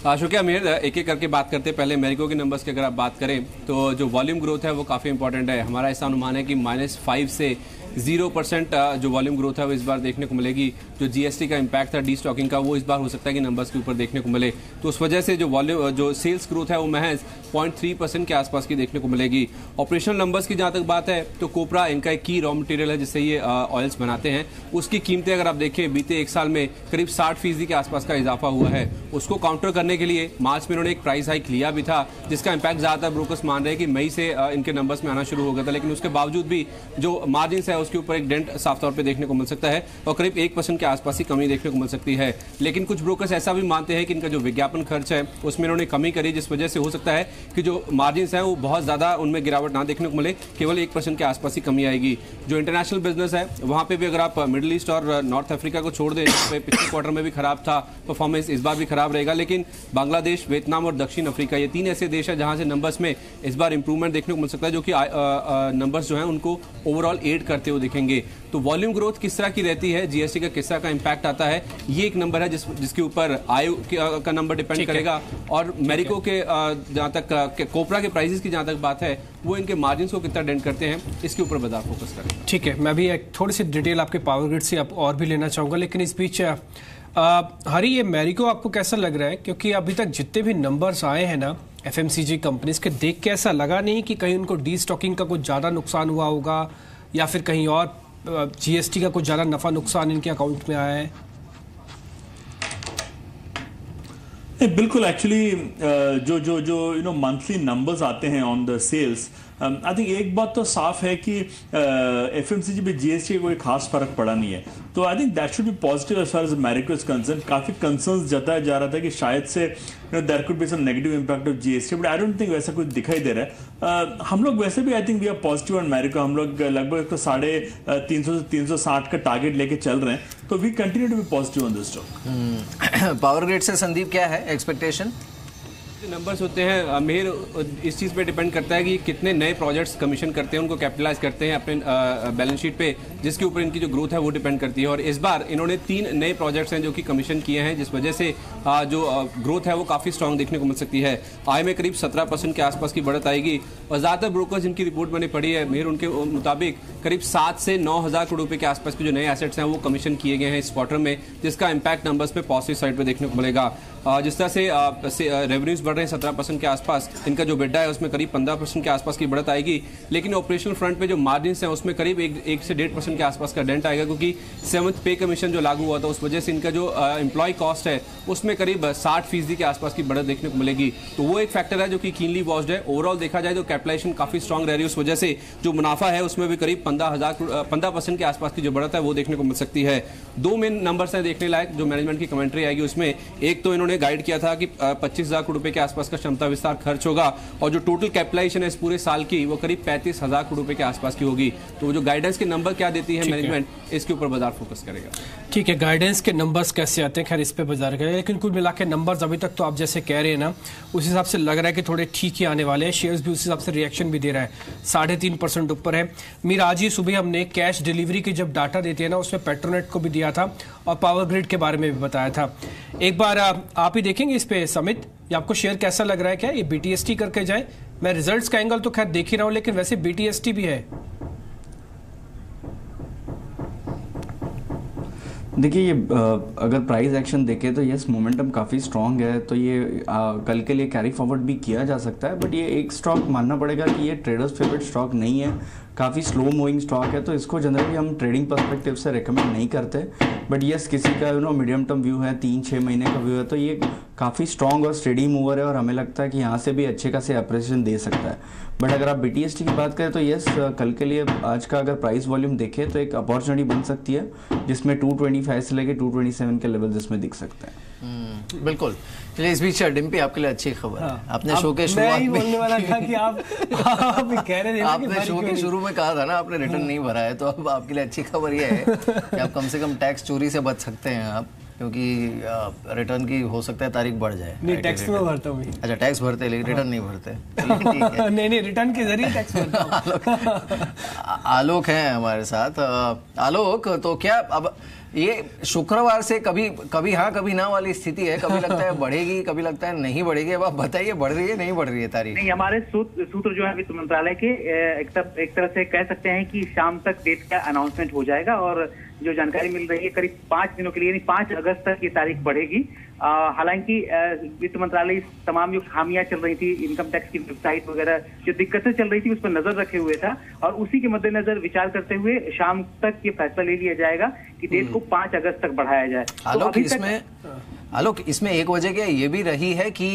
शुक्रिया अमीर। एक एक करके बात करते हैं। पहले मैरिको के नंबर्स की अगर आप बात करें तो जो वॉल्यूम ग्रोथ है वो काफ़ी इंपॉर्टेंट है। हमारा ऐसा अनुमान है कि -5 से 0% जो वॉल्यूम ग्रोथ है वो इस बार देखने को मिलेगी। जो जीएसटी का इम्पैक्ट था डी स्टॉकिंग का, वो इस बार हो सकता है कि नंबर्स के ऊपर देखने को मिले, तो उस वजह से जो वॉल्यूम जो सेल्स ग्रोथ है वो महज 0.3% के आसपास की देखने को मिलेगी। ऑपरेशनल नंबर्स की जहाँ तक बात है तो कोपरा इनका एक की रॉ मटेरियल है जिससे ये ऑयल्स बनाते हैं, उसकी कीमतें अगर आप देखें बीते एक साल में करीब 60% के आसपास का इजाफा हुआ है। उसको काउंटर करने के लिए मार्च में इन्होंने एक प्राइस हाइक लिया भी था, जिसका इम्पैक्ट ज़्यादातर ब्रोकर्स मान रहे हैं कि मई से इनके नंबर्स में आना शुरू हो गया था, लेकिन उसके बावजूद भी जो मार्जिन है उसके ऊपर एक डेंट साफ तौर पर देखने को मिल सकता है और करीब 1% के आसपास ही कमी देखने को मिल सकती है। लेकिन कुछ ब्रोकर्स ऐसा भी मानते हैं कि इनका जो विज्ञापन खर्च है उसमें इन्होंने कमी करी, जिस वजह से हो सकता है कि जो मार्जिन है वो बहुत ज्यादा उनमें गिरावट ना देखने को मिले, केवल 1% के आसपास ही कमी आएगी। जो इंटरनेशनल बिजनेस है वहां पे भी अगर आप मिडिल ईस्ट और नॉर्थ अफ्रीका को छोड़ दें, पिछले क्वार्टर में भी खराब था परफॉर्मेंस, इस बार भी खराब रहेगा, लेकिन बांग्लादेश, वियतनाम और दक्षिण अफ्रीका ये 3 ऐसे देश है जहां से नंबर्स में इस बार इंप्रूवमेंट देखने को मिल सकता है, जो कि नंबर्स जो है उनको ओवरऑल एड करते हुए दिखेंगे। तो वॉल्यूम ग्रोथ किस तरह की रहती है, जीएसटी का किस तरह का इंपैक्ट आता है, ये एक नंबर है जिसके ऊपर आयु का नंबर डिपेंड करेगा। और मैरिको के जहां तक कोपरा के प्राइसेस की जहां तक बात है वो इनके मार्जिन को कितना डेंट करते हैं, इसके ऊपर बाजार फोकस करें। ठीक है, मैं भी एक थोड़ी सी डिटेल आपके पावर ग्रिड से और भी लेना चाहूंगा, लेकिन इस बीच हरी ये मैरिको आपको कैसा लग रहा है? क्योंकि अभी तक जितने भी नंबर्स आए हैं ना एफएमसीजी कंपनीज के, देख के ऐसा लगा नहीं कि कहीं उनको डी स्टॉकिंग का कुछ ज़्यादा नुकसान हुआ होगा या फिर कहीं और जीएसटी का कुछ ज़्यादा नफा नुकसान इनके अकाउंट में आया है। बिल्कुल, एक्चुअली जो मंथली नंबर्स आते हैं on the sales, I think एक बात तो साफ है कि एफएमसीजी में जीएसटी का कोई खास फर्क पड़ा नहीं है, तो I think that should be positive as far as Marico is concern. काफी कंसर्न्स जताया जा रहा था कि शायद से there could be some negative impact of GST, but I don't think वैसा कुछ दिखाई दे रहा है। हम लोग वैसे भी I think we are positive on Marico, हम लोग लगभग तो 350 से 360 का टारगेट लेके चल रहे हैं, तो we continue to be positive on this stock. Power Grid से संदीप क्या है एक्सपेक्टेशन? नंबर्स होते हैं मेहर, इस चीज़ पे डिपेंड करता है कि कितने नए प्रोजेक्ट्स कमीशन करते हैं, उनको कैपिटलाइज करते हैं अपने बैलेंस शीट पे, जिसके ऊपर इनकी जो ग्रोथ है वो डिपेंड करती है। और इस बार इन्होंने 3 नए प्रोजेक्ट्स हैं जो कि कमीशन किए हैं, जिस वजह से जो ग्रोथ है वो काफ़ी स्ट्रांग देखने को मिल सकती है। आय में करीब 17% के आसपास की बढ़त आएगी और ज़्यादातर ब्रोकर्स जिनकी रिपोर्ट मैंने पढ़ी है मेहर, उनके मुताबिक करीब 7 से 9 हज़ार करोड़ रुपये के आसपास के जो नए एसेट्स हैं वो कमीशन किए गए हैं इस क्वार्टर में, जिसका इम्पैक्ट नंबर्स पे पॉजिटिव साइड पे देखने को मिलेगा। जिस तरह से रेवेन्यूज बढ़ रहे हैं 17% के आसपास, इनका जो बिड्डा है उसमें करीब 15% के आसपास की बढ़त आएगी, लेकिन ऑपरेशनल फ्रंट पे जो मार्जिन हैं उसमें करीब 1 से 1.5% के आसपास का डेंट आएगा, क्योंकि 7th पे कमीशन जो लागू हुआ था उस वजह से इनका जो एम्प्लॉय कॉस्ट है उसमें करीब 60% के आसपास की बढ़त देखने को मिलेगी। तो वो एक फैक्टर है जो कि कीनली वॉच्ड है। ओवरऑल देखा जाए तो कैपिटलाइजेशन काफी स्ट्रांग रह रही है, उस वजह से जो मुनाफा है उसमें भी करीब 15% के आसपास की जो बढ़त है वो देखने को मिल सकती है। 2 मेन नंबर्स हैं देखने लायक जो मैनेजमेंट की कमेंट्री आएगी उसमें। एक तो इन्होंने गाइड किया था कि 25,000 करोड़ रुपए के आसपास का क्षमता विस्तार खर्च होगा और जो टोटल कैपिटलाइजेशन है इस पूरे साल की वो करीब 35,000 करोड़ रुपए के आसपास की होगी। तो जो गाइडेंस के नंबर क्या देती है मैनेजमेंट, इसके ऊपर बाजार फोकस करेगा। ठीक है, गाइडेंस के नंबर्स कैसे आते हैं खैर इस पे बाजार करेगा, लेकिन कुल मिला के नंबर्स अभी तक तो आप जैसे कह रहे हैं ना उस हिसाब से लग रहा है कि थोड़े ठीक ही आने वाले हैं। शेयर्स भी उस हिसाब से रिएक्शन भी दे रहा है, 3.5% ऊपर है। मीर आज ही सुबह हमने कैश डिलीवरी की जब डाटा देते हैं ना उसमें पेट्रोनेट को भी दिया था और पावर ग्रिड के बारे में भी बताया था। एक बार आप ही देखेंगे इस पे समित, या आपको शेयर कैसा लग रहा है? क्या ये बीटीएसटी करके जाए? मैं रिजल्ट्स का एंगल तो खैर देख ही रहा हूं, लेकिन वैसे बीटीएसटी भी है। देखिए ये अगर प्राइस एक्शन देखें तो यस मोमेंटम काफ़ी स्ट्रांग है, तो ये कल के लिए कैरी फॉरवर्ड भी किया जा सकता है, बट ये एक स्टॉक मानना पड़ेगा कि ये ट्रेडर्स फेवरेट स्टॉक नहीं है, काफ़ी स्लो मूविंग स्टॉक है, तो इसको जनरली हम ट्रेडिंग पर्सपेक्टिव से रेकमेंड नहीं करते। बट यस किसी का मीडियम टर्म व्यू है, 3-6 महीने का व्यू है, तो ये काफ़ी स्ट्रॉन्ग और स्टेडी मूवर है और हमें लगता है कि यहाँ से भी अच्छे खासे अप्रिसिएशन दे सकता है। बट अगर आप बीटीएसटी की बात करें तो यस कल के लिए आज का अगर प्राइस वॉल्यूम देखें तो एक अपॉर्चुनिटी बन सकती है जिसमें 225 से लेके 227 के लेवल जिसमें दिख सकते हैं। बिल्कुल। चलिए इस बीच डिम्पी आपके लिए अच्छी खबर है। आपने शो के शुरुआत में बोलने वाला था कि आप कह रहे थे आपने शो के शुरू में कहा था ना आपने रिटर्न नहीं भरा है, तो अब आपके लिए अच्छी खबर यह है कि आप कम से कम टैक्स चोरी से बच सकते हैं आप, क्योंकि रिटर्न की हो सकता है तारीख बढ़ जाए। नहीं टैक्स में भरता हूँ। अच्छा टैक्स भरते लेकिन रिटर्न नहीं भरते। नहीं रिटर्न के जरिए टैक्स भरता हूँ। आलोक है हमारे साथ। आलोक तो क्या अब ये शुक्रवार से कभी हाँ कभी ना वाली स्थिति है, कभी लगता है बढ़ेगी, कभी लगता है नहीं बढ़ेगी। अब आप बताइए, बढ़ रही है नहीं बढ़ रही है तारीख? नहीं, हमारे सूत्र जो है वित्त मंत्रालय के एक तरह से कह सकते हैं कि शाम तक डेट का अनाउंसमेंट हो जाएगा, और जो जानकारी मिल रही है करीब 5 दिनों के लिए, यानी 5 अगस्त तक ये तारीख बढ़ेगी। हालांकि वित्त मंत्रालय इस तमाम जो खामियां चल रही थी, इनकम टैक्स की वेबसाइट वगैरह जो दिक्कतें चल रही थी, उस पर नजर रखे हुए था, और उसी के मद्देनजर विचार करते हुए शाम तक ये फैसला ले लिया जाएगा कि डेट को 5 अगस्त तक बढ़ाया जाए। आलोक, इसमें एक वजह क्या ये भी रही है कि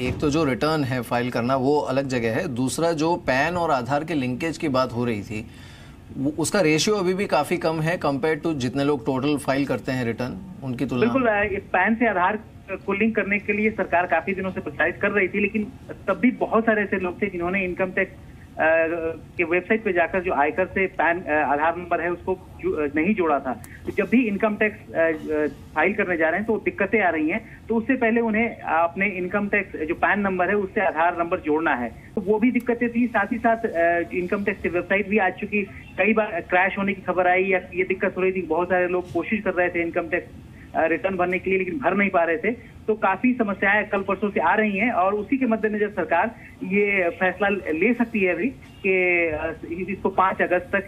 एक तो जो रिटर्न है फाइल करना वो अलग जगह है, दूसरा जो पैन और आधार के लिंकेज की बात हो रही थी उसका रेशियो अभी भी काफी कम है कंपेयर टू जितने लोग टोटल फाइल करते हैं रिटर्न, उनकी तुलना। बिल्कुल, पैन से आधार को लिंक करने के लिए सरकार काफी दिनों से प्रचारित कर रही थी, लेकिन तब भी बहुत सारे ऐसे लोग थे जिन्होंने इनकम टैक्स के वेबसाइट पे जाकर जो आयकर से पैन आधार नंबर है उसको नहीं जोड़ा था। तो जब भी इनकम टैक्स फाइल करने जा रहे हैं तो दिक्कतें आ रही हैं, तो उससे पहले उन्हें अपने इनकम टैक्स जो पैन नंबर है उससे आधार नंबर जोड़ना है, तो वो भी दिक्कतें थी। साथ ही साथ इनकम टैक्स की वेबसाइट भी आज चुकी, कई बार क्रैश होने की खबर आई या ये दिक्कत हो रही थी, बहुत सारे लोग कोशिश कर रहे थे इनकम टैक्स रिटर्न भरने के लिए लेकिन भर नहीं पा रहे थे, तो काफी समस्याएं कल परसों से आ रही हैं, और उसी के मद्देनजर सरकार ये फैसला ले सकती है अभी कि इसको 5 अगस्त तक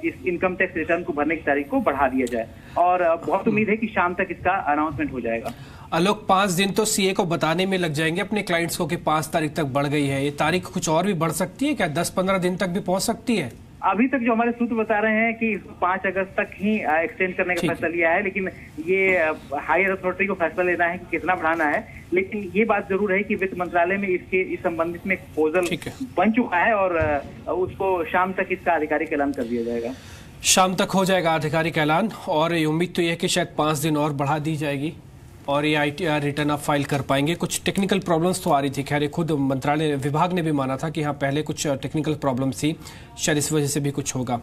इस इनकम टैक्स रिटर्न को भरने की तारीख को बढ़ा दिया जाए, और बहुत उम्मीद है कि शाम तक इसका अनाउंसमेंट हो जाएगा। आलोक, 5 दिन तो सीए को बताने में लग जाएंगे अपने क्लाइंट्स को कि 5 तारीख तक बढ़ गई है, ये तारीख कुछ और भी बढ़ सकती है क्या? 10-15 दिन तक भी पहुंच सकती है? अभी तक जो हमारे सूत्र बता रहे हैं कि 5 अगस्त तक ही एक्सटेंड करने का फैसला लिया है, लेकिन ये हायर अथॉरिटी को फैसला लेना है कि कितना बढ़ाना है। लेकिन ये बात जरूर है कि वित्त मंत्रालय में इस संबंधित में प्रपोजल बन चुका है, और उसको शाम तक इसका आधिकारिक ऐलान कर दिया जाएगा। शाम तक हो जाएगा आधिकारिक ऐलान, और उम्मीद तो यह है कि शायद 5 दिन और बढ़ा दी जाएगी और ये ITR रिटर्न आप फाइल कर पाएंगे। कुछ टेक्निकल प्रॉब्लम्स तो आ रही थी, खैर खुद मंत्रालय विभाग ने भी माना था कि हाँ पहले कुछ टेक्निकल प्रॉब्लम्स थी, शायद इस वजह से भी कुछ होगा।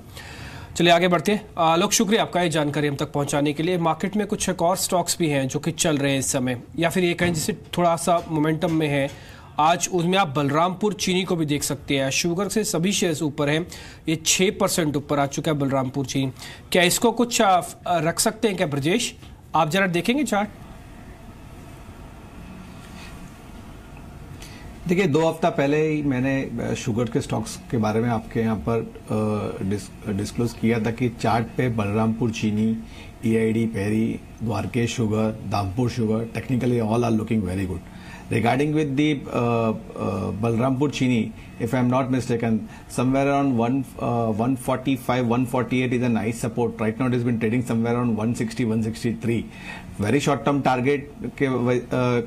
चलिए आगे बढ़ते हैं। आलोक, शुक्रिया आपका ये जानकारी हम तक पहुंचाने के लिए। मार्केट में कुछ एक और स्टॉक्स भी हैं जो कि चल रहे हैं इस समय, या फिर ये कहें जिससे थोड़ा सा मोमेंटम में है आज, उसमें आप बलरामपुर चीनी को भी देख सकते हैं। शुगर से सभी शेयर्स ऊपर हैं, ये 6% ऊपर आ चुका है बलरामपुर चीनी। क्या इसको कुछ रख सकते हैं क्या ब्रजेश? आप जरा देखेंगे चार्ट। देखिए, 2 हफ्ता पहले ही मैंने शुगर के स्टॉक्स के बारे में आपके यहाँ पर डिस्क्लोज किया था कि चार्ट पे Balrampur Chini, EID Parry, Dwarikesh Sugar, Dhampur Sugar, technically all are looking very good. Regarding with the Balrampur Chini, if I am not mistaken, somewhere around 145, 148 is a nice support. Right now it has been trading somewhere around 160, 163. Very short term target के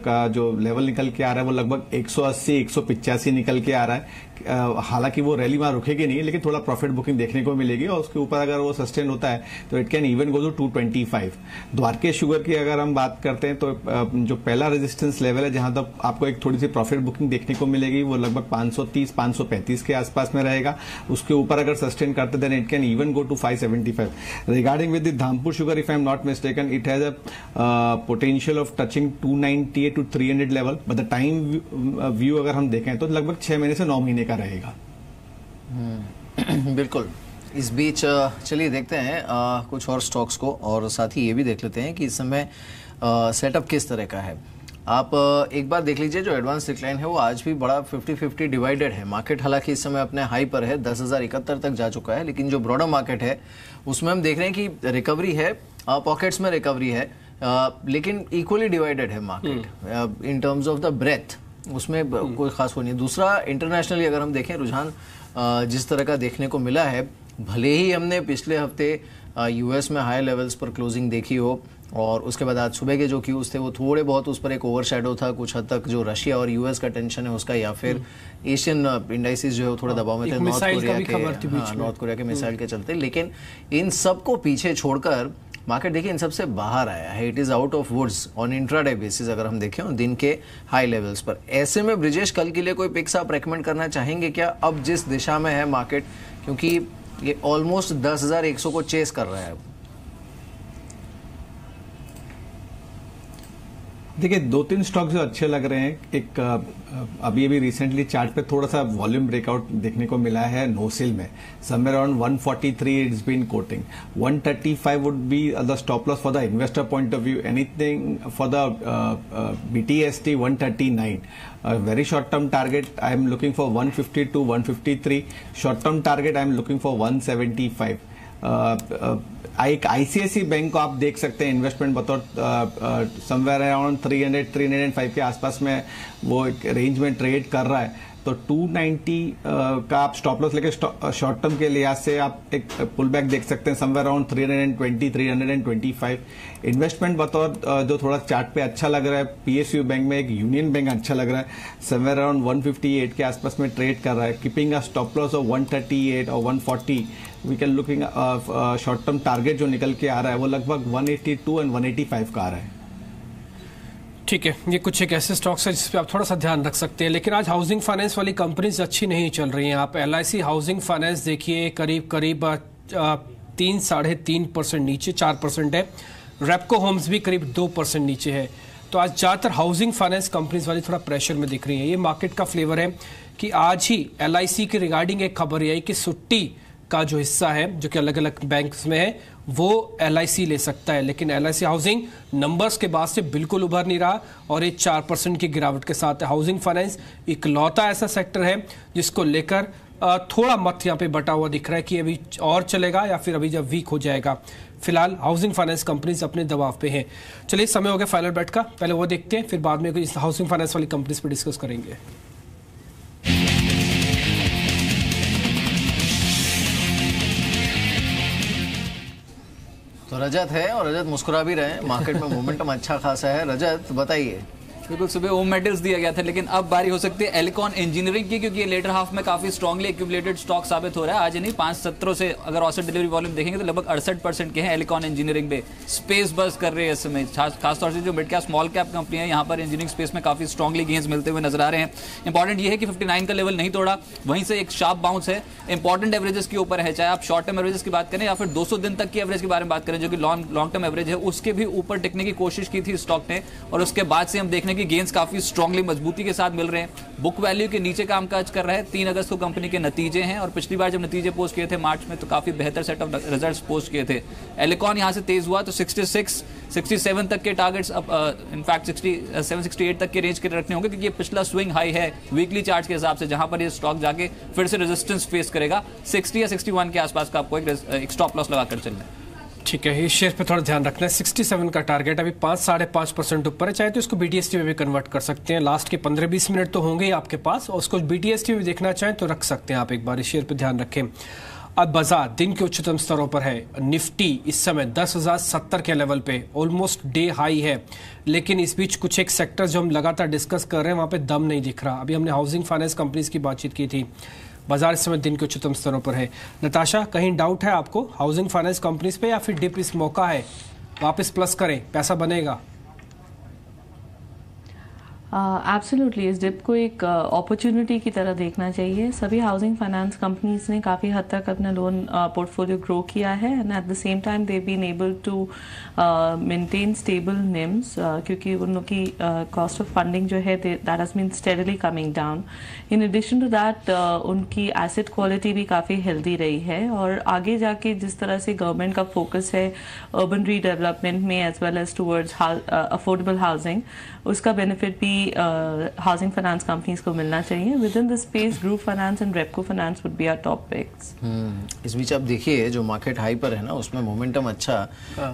का जो level निकल के आ रहा है वो लगभग 180, 185 निकल के आ रहा है. हालांकि वो रैली वहां रुकेगी नहीं, लेकिन थोड़ा प्रॉफिट बुकिंग देखने को मिलेगी और उसके ऊपर अगर वो सस्टेन होता है तो it can even go to 225. Dwarikesh Sugar की अगर हम बात करते हैं तो जो पहला रेजिस्टेंस लेवल है जहां तक आपको एक थोड़ी सी प्रॉफिट बुकिंग देखने को मिलेगी वो लगभग 530, 535 के आसपास में रहेगा. उसके ऊपर अगर सस्टेन करते then it can even go to 575. Regarding with the Dhampur Sugar, if I am not mistaken, it has a potential of touching 298 to 300 level, but the time view अगर हम देखें तो लगभग 6 महीने से 9 महीने का रहेगा. बिल्कुल. इस बीच चलिए देखते हैं कुछ और स्टॉक्स को और साथ ही ये भी देख लेते हैं कि इस समय सेटअप किस तरह का है. आप एक बार देख लीजिए, जो एडवांस डिक्लाइन है वो आज भी बड़ा 50-50 डिवाइडेड है. मार्केट हालांकि इस समय अपने हाई पर है, 10,071 तक जा चुका है, लेकिन जो ब्रॉडर मार्केट है उसमें हम देख रहे हैं कि रिकवरी है, पॉकेट्स में रिकवरी है, लेकिन इक्वली डिवाइडेड है market in terms of the breadth. उसमें कोई खास वो नहीं. दूसरा, इंटरनेशनली अगर हम देखें रुझान जिस तरह का देखने को मिला है, भले ही हमने पिछले हफ्ते यूएस में हाई लेवल्स पर क्लोजिंग देखी हो और उसके बाद आज सुबह के जो क्यूज थे वो थोड़े बहुत उस पर एक ओवरशैडो था कुछ हद तक, जो रशिया और यूएस का टेंशन है उसका, या फिर एशियन इंडाइसिस जो है वो थोड़ा दबाव में थे नॉर्थ कोरिया के मिसाइल के चलते. लेकिन इन सबको पीछे छोड़कर मार्केट देखिए इन सबसे बाहर आया है. It is out of woods on intraday basis अगर हम देखें दिन के हाई लेवल्स पर. ऐसे में ब्रिजेश, कल के लिए कोई पिक्स आप रेकमेंड करना चाहेंगे क्या, अब जिस दिशा में है मार्केट, क्योंकि ये ऑलमोस्ट 10,100 को चेस कर रहा है. देखिए 2-3 स्टॉक जो अच्छे लग रहे हैं, एक अभी रिसेंटली चार्ट पे थोड़ा सा वॉल्यूम ब्रेकआउट देखने को मिला है नोसिल में, somewhere around 143 it's been quoting, 135 would be the stop loss for the investor point of view, anything for the BTST 139, very short term target I am looking for 150 to 153, short term target I am looking for 175. एक ICICI bank को आप देख सकते हैं investment बतौर somewhere around 300-305 के आसपास में वो एक रेंज में ट्रेड कर रहा है, तो 290 का आप स्टॉप लॉस लेके शॉर्ट टर्म के लिहाज से आप एक पुल बैक देख सकते हैं समवेयर अराउंड 320-325। इन्वेस्टमेंट बतौर जो थोड़ा चार्ट पे अच्छा लग रहा है, PSU बैंक में एक यूनियन बैंक अच्छा लग रहा है, समवेयर अराउंड 158 के आसपास में ट्रेड कर रहा है, keeping a stop loss of 138 और 140। We can looking short term target जो निकल के आ रहा है वो लगभग 182 एंड 185 का आ रहा है। ठीक है, ये कुछ एक ऐसे स्टॉक्स है जिस पे आप थोड़ा सा ध्यान रख सकते हैं। लेकिन आज हाउसिंग फाइनेंस वाली कंपनीज अच्छी नहीं चल रही हैं। आप LIC हाउसिंग फाइनेंस देखिए करीब 3-3.5% नीचे, 4% है। रेपको होम्स भी करीब 2% नीचे है। तो आज ज़्यादातर हाउसिंग फाइनेंस कंपनीज वाली थोड़ा प्रेशर में दिख रही है। ये मार्केट का फ्लेवर है कि आज ही LIC के रिगार्डिंग एक खबर आई कि सुट्टी का जो हिस्सा है जो कि अलग अलग बैंक्स में है वो LIC ले सकता है, लेकिन LIC हाउसिंग नंबर्स के बाद से बिल्कुल उभर नहीं रहा और ये 4% की गिरावट के साथ है। हाउसिंग फाइनेंस इकलौता ऐसा सेक्टर है जिसको लेकर थोड़ा मत यहाँ पे बटा हुआ दिख रहा है कि अभी और चलेगा या फिर अभी जब वीक हो जाएगा। फिलहाल हाउसिंग फाइनेंस कंपनीज अपने दबाव पे हैं। चलिए समय हो गया फाइनल बेट का, पहले वो देखते हैं फिर बाद में इस हाउसिंग फाइनेंस वाली कंपनीज पे डिस्कस करेंगे। तो रजत है और रजत मुस्कुरा भी रहे हैं, मार्केट में मोमेंटम अच्छा खासा है। रजत बताइए। बिल्कुल, सुबह ओम मेटल्स दिया गया था लेकिन अब बारी हो सकती है एलिकॉन इंजीनियरिंग की, क्योंकि ये लेटर हाफ में काफी स्ट्रांगली एक्यूमुलेटेड स्टॉक साबित हो रहा है। आज नहीं 5-17 से अगर औसत डिलीवरी वॉल्यूम देखेंगे तो लगभग 68% के हैं एलिकॉन इंजीनियरिंग में। स्पेस बस कर रहे हैं इस समय, खासतौर से जो mid cap small cap company है यहाँ पर इंजीनियरिंग स्पेस में काफी स्ट्रांगली गेंस मिलते हुए नजर आ रहे हैं। इंपॉर्टेंट ये है कि 59 का लेवल नहीं तोड़ा, वहीं से एक शार्प बाउंस है, इंपॉर्टेंट एवरेजेस के ऊपर है, चाहे आप शॉर्ट टर्म एवरेजेस की बात करें या फिर 200 दिन तक की एवरेज के बारे में बात करें जो कि लॉन्ग टर्म एवरेज है, उसके भी ऊपर टिकने की कोशिश की थी स्टॉक ने और उसके बाद से हम देखने की गेंस काफी स्ट्रांगली मजबूती के साथ मिल रहे हैं। बुक वैल्यू के नीचे कामकाज कर रहा है। 3 अगस्त को कंपनी के नतीजे हैं और पिछली बार जब नतीजे पोस्ट किए थे मार्च में तो काफी बेहतर सेट ऑफ रिजल्ट्स पोस्ट किए थे। एलिकॉन यहां से तेज हुआ तो 66-67 तक के टारगेट्स अब इनफैक्ट 67-68 तक के रेंज के रखने होंगे, क्योंकि ये पिछला स्विंग हाई है वीकली चार्ट के हिसाब से जहां पर ये स्टॉक जाके फिर से रेजिस्टेंस फेस करेगा। 60 या 61 के आसपास का आपको एक स्टॉप लॉस लगाकर चलना है। ठीक है, इस शेयर पे थोड़ा ध्यान रखना है। 67 का टारगेट अभी 5-5.5% ऊपर है, चाहे तो इसको BTST में भी कन्वर्ट कर सकते हैं। लास्ट के 15-20 मिनट तो होंगे ही आपके पास और उसको BTST में भी देखना चाहें तो रख सकते हैं आप। एक बार इस शेयर पे ध्यान रखें। अब बाजार दिन के उच्चतम स्तरों पर है। निफ्टी इस समय 10,070 के लेवल पे ऑलमोस्ट डे हाई है, लेकिन इस बीच कुछ एक सेक्टर जो हम लगातार डिस्कस कर रहे हैं वहां पे दम नहीं दिख रहा। अभी हमने हाउसिंग फाइनेंस कंपनीज की बातचीत की थी। बाजार इस समय दिन के उच्चतम स्तरों पर है। नताशा, कहीं डाउट है आपको हाउसिंग फाइनेंस कंपनीज पे या फिर डिप इस मौका है वापस प्लस करें, पैसा बनेगा? एब्सोल्युटली इस डिप को एक अपॉर्चुनिटी की तरह देखना चाहिए। सभी हाउसिंग फाइनेंस कंपनीज ने काफ़ी हद तक अपना लोन पोर्टफोलियो ग्रो किया है and at the same time they been able to maintain stable NIMs, क्योंकि उन लोग की कॉस्ट ऑफ फंडिंग जो है that has been steadily coming down. In addition to that उनकी एसेट क्वालिटी भी काफ़ी हेल्दी रही है और आगे जाके जिस तरह से गवर्नमेंट का फोकस है अर्बन रीडेवलपमेंट में as well as towards affordable housing, उसका बेनिफिट भी हाउसिंग फाइनेंस कंपनीज को मिलना चाहिए। Within the space Gruh Finance and Repco Finance would be our top picks. इस बीच आप देखिए जो मार्केट हाई पर है ना उसमें मोमेंटम अच्छा,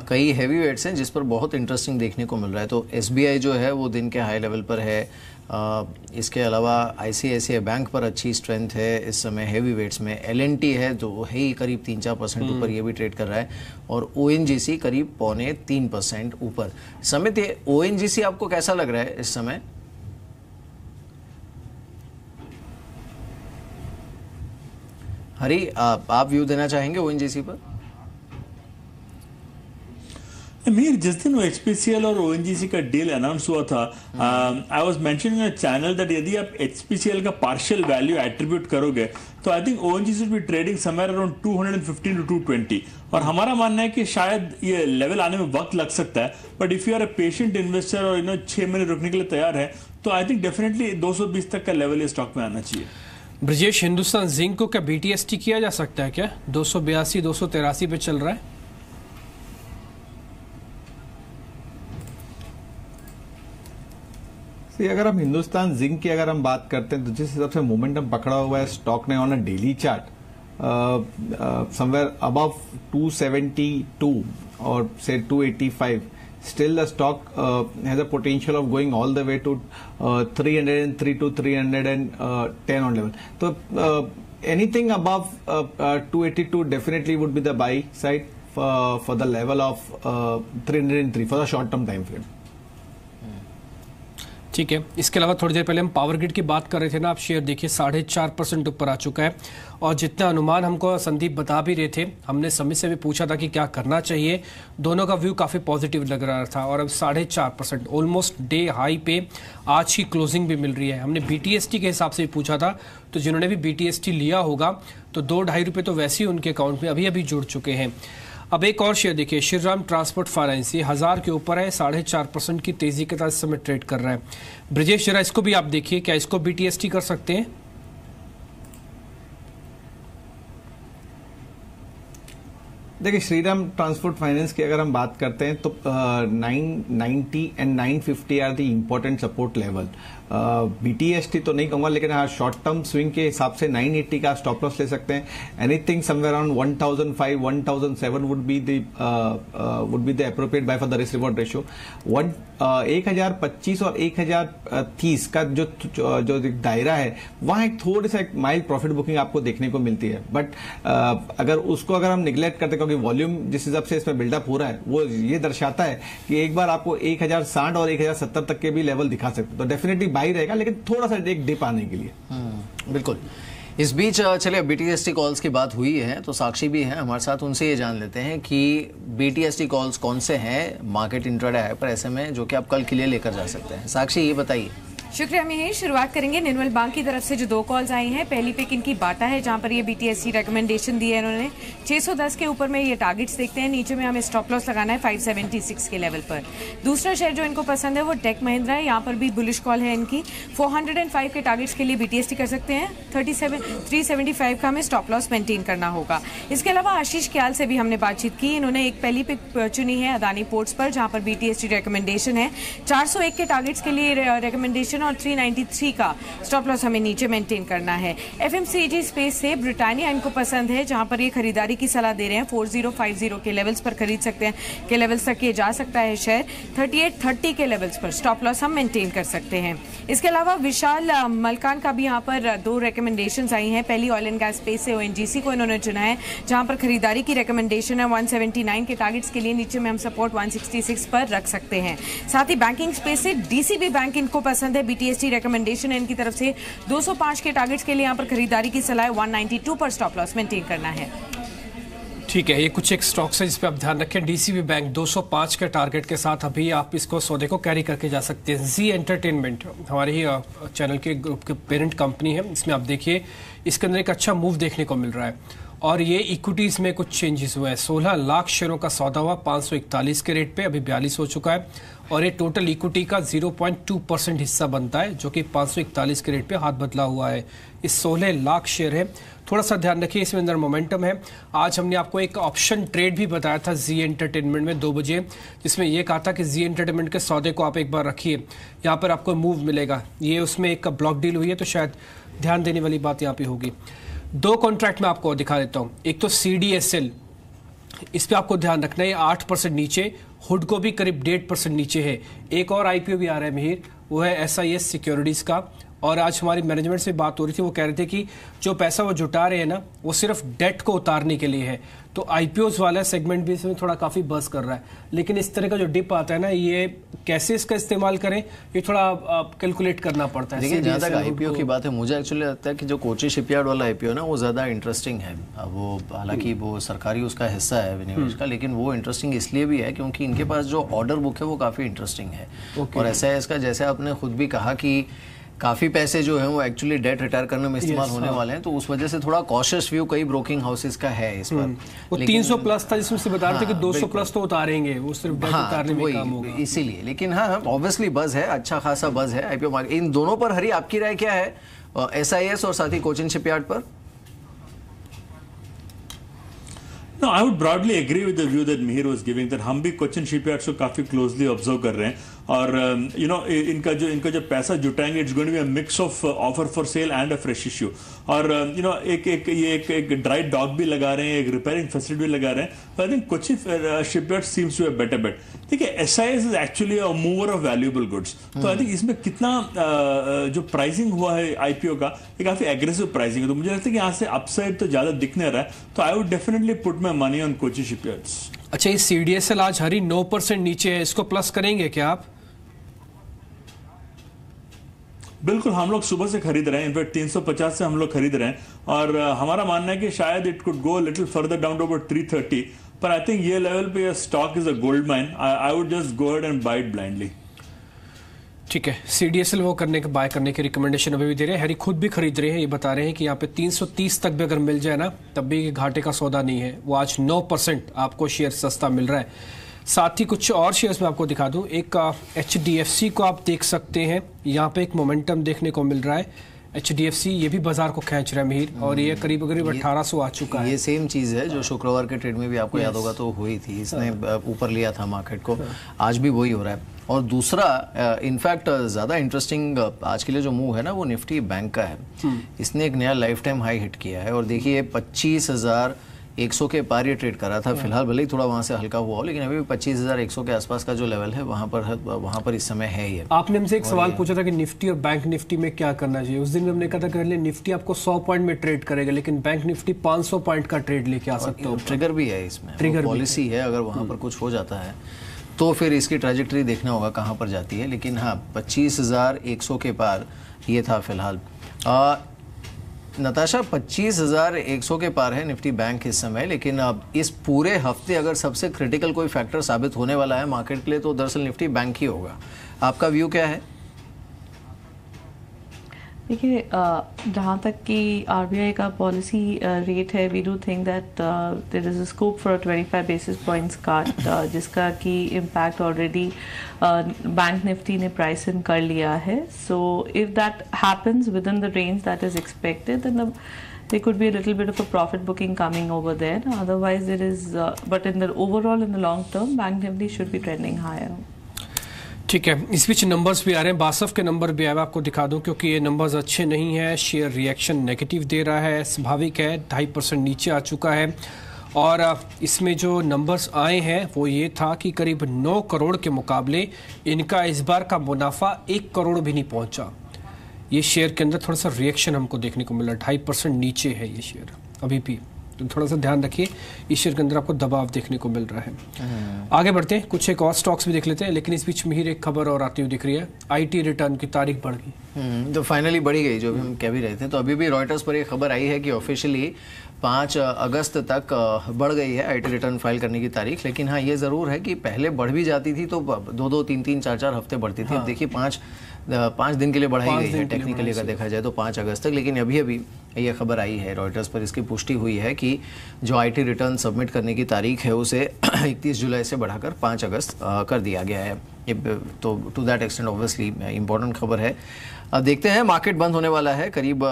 कई हैवी वेट्स हैं जिस पर बहुत इंटरेस्टिंग देखने को मिल रहा है। तो SBI जो है वो दिन के हाई लेवल पर है। इसके अलावा ICICI बैंक पर अच्छी स्ट्रेंथ है इस समय हैवी वेट्स में। LNT है जो है ही करीब 3-4% ऊपर, ये भी ट्रेड कर रहा है और ONGC करीब 2.25% ऊपर। समित, ये ONGC आपको कैसा लग रहा है इस समय? हरी, आप व्यू देना चाहेंगे ONGC पर? मीर जिस दिन वो HPCL और ONGC का डील अनाउंस हुआ था, I was mentioning in channel that यदि आप HPCL का पार्शियल वैल्यू एट्रीब्यूट करोगे तो I think ONGC will be trading somewhere around 215 to 220, और हमारा मानना है कि शायद ये लेवल आने में वक्त लग सकता है, but if you are a patient investor और 6 महीने रुकने के लिए तैयार है तो आई थिंक डेफिनेटली 220 तक का लेवल इस स्टॉक में आना चाहिए। ब्रजेश, हिंदुस्तान जिंक को क्या BTST किया जा सकता है क्या? 282 283 पे चल रहा है। अगर हम हिंदुस्तान जिंक की अगर हम बात करते हैं तो जिस हिसाब से मोमेंटम पकड़ा हुआ है स्टॉक ने on a daily chart somewhere above 272 और से 285, still the stock has a potential of going all the way to 303 to 310 on level. So anything above 282 definitely would be the buy side for the level of 303 for the short term time frame. ठीक है, इसके अलावा थोड़ी देर पहले हम power grid की बात कर रहे थे ना, आप शेयर देखिए 4.5% ऊपर आ चुका है, और जितना अनुमान हमको संदीप बता भी रहे थे, हमने समित से भी पूछा था कि क्या करना चाहिए, दोनों का व्यू काफ़ी पॉजिटिव लग रहा था, और अब 4.5% ऑलमोस्ट डे हाई पे आज की क्लोजिंग भी मिल रही है। हमने BTST के हिसाब से भी पूछा था, तो जिन्होंने भी BTST लिया होगा तो 2-2.5 रुपये तो वैसे ही उनके अकाउंट में अभी जुड़ चुके हैं। अब एक और शेयर देखिए, श्रीराम ट्रांसपोर्ट फाइनेंस, ये 1000 के ऊपर है, 4.5% की तेजी के साथ इस समय ट्रेड कर रहा है। ब्रजेश, जरा इसको भी आप देखिए, क्या इसको BTST कर सकते हैं? देखिए, श्रीराम ट्रांसपोर्ट फाइनेंस की अगर हम बात करते हैं तो 990 and 950 are the important support level. BTST तो नहीं कहूंगा, लेकिन हाँ शॉर्ट टर्म स्विंग के हिसाब से 980 का स्टॉप लॉस ले सकते हैं। Anything somewhere around 1005 1007 would be the appropriate buy for the risk reward ratio. 1025 और 1030 का जो दायरा है, वहां एक थोड़ी सा एक माइल्ड प्रॉफिट बुकिंग आपको देखने को मिलती है, बट अगर उसको अगर हम निगलेक्ट करते हैं, क्योंकि वॉल्यूम जिस हिसाब से इसमें बिल्डअप हो रहा है वो ये दर्शाता है कि एक बार आपको 1060 और 1070 तक के भी लेवल दिखा सकते हैं, तो डेफिनेटली बाई रहेगा, लेकिन थोड़ा सा एक डिप आने के लिए। बिल्कुल। इस बीच चलिए BTST कॉल्स की बात हुई है तो साक्षी भी है हमारे साथ, उनसे ये जान लेते हैं कि BTST कॉल्स कौन से हैं मार्केट इंट्राडे हाइपर ऐसे में जो कि आप कल के लिए लेकर जा सकते हैं। साक्षी, ये बताइए। शुक्रिया मिहिर। शुरुआत करेंगे निर्मल बैंक की तरफ से जो 2 कॉल्स आई हैं। पहली पिक इनकी बाटा है, जहां पर ये BTST रिकमेंडेशन दी है इन्होंने। 610 के ऊपर में ये टारगेट्स देखते हैं, नीचे में हमें स्टॉप लॉस लगाना है 576 के लेवल पर। दूसरा शेयर जो इनको पसंद है वो टेक महिंद्रा है, यहाँ पर भी बुलिश कॉल है इनकी। 405 के टारगेट्स के लिए BTST कर सकते हैं, 375 का हमें स्टॉप लॉस मेंटेन करना होगा। इसके अलावा आशीष क्याल से भी हमने बातचीत की, इन्होंने एक पहली पिक चुनी है अदानी पोर्ट्स पर, जहां पर BTST रिकमेंडेशन है 401 के टारगेट्स के लिए रिकमेंडेशन, और 393 का स्टॉप लॉस हमें नीचे मेंटेन करना है। FMCG स्पेस से ब्रिटानिया इनको पसंद है, जहां पर ये खरीदारी की सलाह दे रहे हैं। 4050 के लेवल्स पर खरीद सकते हैं, के लेवल्स तक ये जा सकता है शेयर। 3830 के लेवल्स पर स्टॉप लॉस हम मेंटेन कर सकते हैं। इसके अलावा विशाल मलकान का भी यहाँ पर 2 रिकमेंडेशंस आई हैं। पहली ऑयल एंड गैस स्पेस से ONGC को इन्होंने चुना है, जहां पर खरीदारी की रिकमेंडेशन है 179 के टारगेट्स के लिए, नीचे में हम सपोर्ट 166 पर रख सकते हैं। साथ ही बैंकिंग स्पेस से DCB बैंक इनको पसंद है, BTST रिकमेंडेशन है इनकी तरफ से 205 के टारगेट्स के लिए, यहाँ पर खरीदारी की सलाह 192 पर स्टॉप लॉस मेंटेन करना है। ठीक है, ये कुछ एक स्टॉक्स है जिस पे आप ध्यान रखें। DCB बैंक 205 के टारगेट के साथ अभी आप इसको सौदे को कैरी करके जा सकते हैं। जी एंटरटेनमेंट हमारे ही चैनल के ग्रुप के पेरेंट कंपनी है, इसमें आप देखिए इसके अंदर एक अच्छा मूव देखने को मिल रहा है, और ये इक्विटीज में कुछ चेंजेस हुए हैं। 16 लाख शेयरों का सौदा हुआ 541 के रेट पे, अभी 42 हो चुका है, और ये टोटल इक्विटी का 0.2% हिस्सा बनता है, जो कि 541 के रेट पे हाथ बदला हुआ है। इस 16 लाख शेयर है, थोड़ा सा ध्यान रखिए, इसमें अंदर मोमेंटम है। आज हमने आपको एक ऑप्शन ट्रेड भी बताया था जी एंटरटेनमेंट में 2 बजे, जिसमें यह कहा था कि जी एंटरटेनमेंट के सौदे को आप एक बार रखिए, यहाँ पर आपको मूव मिलेगा। ये उसमें एक ब्लॉक डील हुई है, तो शायद ध्यान देने वाली बात यहाँ पे होगी। 2 कॉन्ट्रैक्ट में आपको दिखा देता हूँ। एक तो CDSL, इस पे आपको ध्यान रखना है 8% नीचे, हुड को भी करीब 1.5% नीचे है। एक और IPO भी आ रहा है मिहिर, वो है SIS सिक्योरिटीज का, और आज हमारी मैनेजमेंट से बात हो रही थी, वो कह रहे थे कि जो पैसा वो जुटा रहे हैं ना, वो सिर्फ डेट को उतारने के लिए है। तो आईपीओज वाला सेगमेंट भी इसमें थोड़ा काफी बस कर रहा है, लेकिन इस तरह का जो डिप आता है ना, ये कैसे इसका इस्तेमाल करें, ये थोड़ा कैलकुलेट करना पड़ता है। देखिए, जहाँ तक आईपीओ की बात है, मुझे एक्चुअली लगता है कि जो कोची शिपयार्ड वाला आईपीओ ना, वो ज़्यादा इंटरेस्टिंग है। वो हालांकि वो सरकारी उसका हिस्सा है विनिवेश का, लेकिन वो इंटरेस्टिंग इसलिए भी है क्योंकि इनके पास जो ऑर्डर बुक है वो काफ़ी इंटरेस्टिंग है। और ऐसा है इसका, जैसे आपने खुद भी कहा कि काफी पैसे जो है वो एक्चुअली डेट रिटायर करने में इस्तेमाल होने वाले हैं, तो उस वजह से थोड़ा कॉशियस व्यू कई ब्रोकिंग हाउसेस का है इस पर। वो 300 प्लस था जिसमें से बता रहे थे कि 200 प्लस तो उतारेंगे, वो सिर्फ डेट उतारने में काम होगा इसीलिए। लेकिन हाँ, ऑब्वियसली बज है, अच्छा खासा बज है आईपीओ मार्केट। इन दोनों पर हरी आपकी राय क्या है, एसआईएस और साथ ही कोचिन शिपयार्ड पर? No, I would broadly agree with the view that Mihir was giving, that हम भी कोचिन शिपयार्ड को काफी क्लोजली ऑब्जर्व कर रहे हैं, और यू नो इनका जो पैसा जुटाएंगे, it's going to be a mix of offer for sale and a fresh issue. और यू नो एक ड्राई डॉक भी लगा रहे हैं, एक रिपेयरिंग फैसिलिटी भी लगा रहे हैं। तो I think Cochin Shipyard seems to be better bet. देखिए, SIS is actually a mover of valuable goods, तो आई थिंक इसमें कितना जो प्राइसिंग हुआ है आईपीओ का, ये काफी एग्रेसिव प्राइसिंग है, तो मुझे लगता है कि यहाँ से अपसाइड तो ज्यादा दिख नहीं रहा है। तो I would definitely put my money on Kochi shipyards. अच्छा, ये सीडीएसएल आज हरी 9% नीचे है, इसको प्लस करेंगे क्या आप? बिल्कुल, हम लोग सुबह से खरीद रहे हैं, इनफैक्ट 350 से हम लोग खरीद रहे हैं, और हमारा मानना है कि शायद it could go little further down to about 330, पर आई थिंक ये लेवल पे stock is a gold mine. I would just go ahead and buy it blindly. ठीक है, सीडीएसएल वो बाय करने की रिकमेंडेशन अभी भी दे रहे हैं। हरी खुद भी खरीद रहे हैं, ये बता रहे हैं कि यहाँ पे 330 तक भी अगर मिल जाए ना, तब भी घाटे का सौदा नहीं है। वो आज 9% आपको शेयर सस्ता मिल रहा है। साथ ही कुछ और शेयर्स में आपको दिखा दूं, एक एचडीएफसी को आप देख सकते हैं, यहाँ पे एक मोमेंटम देखने को मिल रहा है। एचडीएफसी ये भी बाजार को खींच रहा है मिहिर, और ये करीब 1800 आ चुका है। ये सेम चीज़ है जो शुक्रवार के ट्रेड में भी आपको याद होगा तो हुई थी, इसने ऊपर लिया था मार्केट को, आज भी वही हो रहा है। और दूसरा इनफैक्ट ज़्यादा इंटरेस्टिंग आज के लिए जो मूव है ना, वो निफ्टी बैंक का है। इसने एक नया लाइफ टाइम हाई हिट किया है, और देखिए 25,100 के पार ये ट्रेड कर रहा था फिलहाल, भले ही थोड़ा वहां से हल्का हुआ हो, लेकिन अभी भी 25,100 के आसपास का जो लेवल है वहां पर इस समय है ये। आपने हमसे एक सवाल पूछा था कि निफ्टी और बैंक निफ्टी में क्या करना चाहिए। उस दिन हमने कहा था कि निफ्टी आपको 100 पॉइंट में ट्रेड करेगा, लेकिन बैंक निफ्टी 500 पॉइंट का ट्रेड लेके आ सकते हो। ट्रिगर भी है इसमें, ट्रिगर पॉलिसी है, अगर वहां पर कुछ हो जाता है तो फिर इसकी ट्रैजेक्टरी देखना होगा कहाँ पर जाती है। लेकिन हाँ, 25,100 के पार ये था फिलहाल। नताशा, 25,100 के पार है निफ्टी बैंक इस समय, लेकिन अब इस पूरे हफ्ते अगर सबसे क्रिटिकल कोई फैक्टर साबित होने वाला है मार्केट के लिए, तो दरअसल निफ्टी बैंक ही होगा। आपका व्यू क्या है? देखिए, जहाँ तक कि आरबीआई का पॉलिसी रेट है, we do think that there is a scope for 25 basis points cut, जिसका कि इम्पैक्ट ऑलरेडी बैंक निफ्टी ने प्राइस इन कर लिया है। So if that happens within the range that is expected, then there could be a little bit of a profit booking coming over there. Otherwise, there is, but in the overall, in the long term, bank nifty should be trending higher. ठीक है, इस बीच numbers भी आ रहे हैं, बासफ के number भी आए, आपको दिखा दूं, क्योंकि ये नंबर्स अच्छे नहीं है। शेयर रिएक्शन नेगेटिव दे रहा है, स्वाभाविक है, 2.5% नीचे आ चुका है। और इसमें जो नंबर्स आए हैं वो ये था कि करीब 9 करोड़ के मुकाबले इनका इस बार का मुनाफा 1 करोड़ भी नहीं पहुंचा। ये शेयर के अंदर थोड़ा सा रिएक्शन हमको देखने को मिला, 2.5% नीचे है ये शेयर अभी भी, तो थोड़ा सा ध्यान रखिए, इस शेयर के अंदर आपको दबाव देखने को मिल रहा है। आगे बढ़ते हैं, कुछ एक और स्टॉक्स भी देख लेते हैं, लेकिन इस बीच मिहिर एक खबर और आती हुई दिख रही है, आईटी रिटर्न की तारीख बढ़ गई। तो फाइनली बढ़ी गई, जो भी हम कह भी रहे थे। तो अभी भी रॉयटर्स पर एक खबर आई है कि ऑफिशियली 5 अगस्त तक बढ़ गई है आईटी रिटर्न फाइल करने की तारीख। लेकिन हाँ, ये ज़रूर है कि पहले बढ़ भी जाती थी तो 2-2, 3-3, 4-4 हफ्ते बढ़ती थी। अब देखिए 5 दिन के लिए बढ़ाई गई है टेक्निकली अगर देखा जाए तो 5 अगस्त तक। लेकिन अभी अभी ये खबर आई है रॉयटर्स पर, इसकी पुष्टि हुई है कि जो आईटी रिटर्न सबमिट करने की तारीख है उसे 31 जुलाई से बढ़ाकर 5 अगस्त कर दिया गया है। तो to that extent obviously important खबर है। देखते हैं, मार्केट बंद होने वाला है, करीब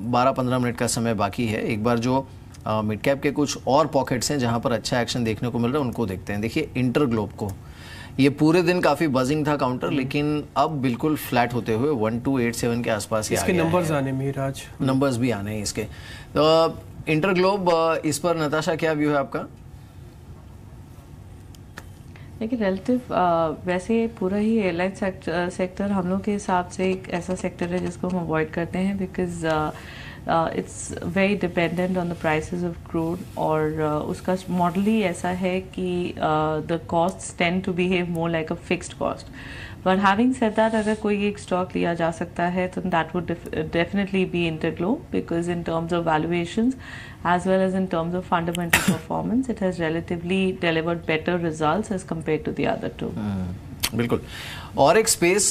12-15 मिनट का समय बाकी है। एक बार जो मिड कैप के कुछ और पॉकेट्स हैं जहां पर अच्छा एक्शन देखने को मिल रहा है उनको देखते हैं। देखिए इंटरग्लोब को, ये पूरे दिन काफी बजिंग था काउंटर, लेकिन अब बिल्कुल फ्लैट होते हुए 1287 के आसपास ही आ गया है। नंबर्स आने मिराज, नंबर्स भी आने हैं इसके। तो इंटरग्लोब, इस पर नताशा क्या व्यू है आपका? देखिए रिलेटिव वैसे पूरा ही एयरलाइन सेक्टर हम लोग के हिसाब से एक ऐसा सेक्टर है जिसको हम अवॉइड करते हैं, because it's very dependent on the prices of crude, और उसका मॉडल ही ऐसा है कि the costs tend to behave more like a fixed cost. But having said that, अगर कोई एक स्टॉक लिया जा सकता है तो that would definitely be InterGlobe, because in terms of valuations as well as in terms of fundamental performance, it has relatively delivered better results as compared to the other two. बिल्कुल. और एक space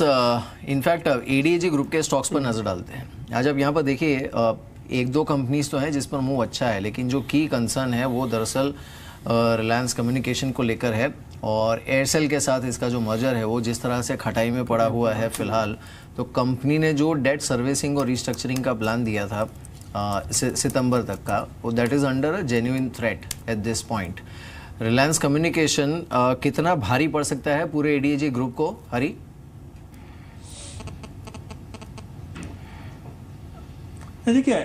in fact ADAG group के stocks पर नजर डालते हैं. आज अब यहाँ पर देखिए एक दो कंपनीज तो हैं जिस पर मूव अच्छा है, लेकिन जो की कंसर्न है वो दरअसल रिलायंस कम्युनिकेशन को लेकर है, और एयरसेल के साथ इसका जो मर्जर है वो जिस तरह से खटाई में पड़ा हुआ है फिलहाल, तो कंपनी ने जो डेट सर्विसिंग और रिस्ट्रक्चरिंग का प्लान दिया था सितंबर तक का, that is under a genuine threat at this point. Reliance communication कितना भारी पड़ सकता है पूरे एडीएजी ग्रुप को, हरी? देखिए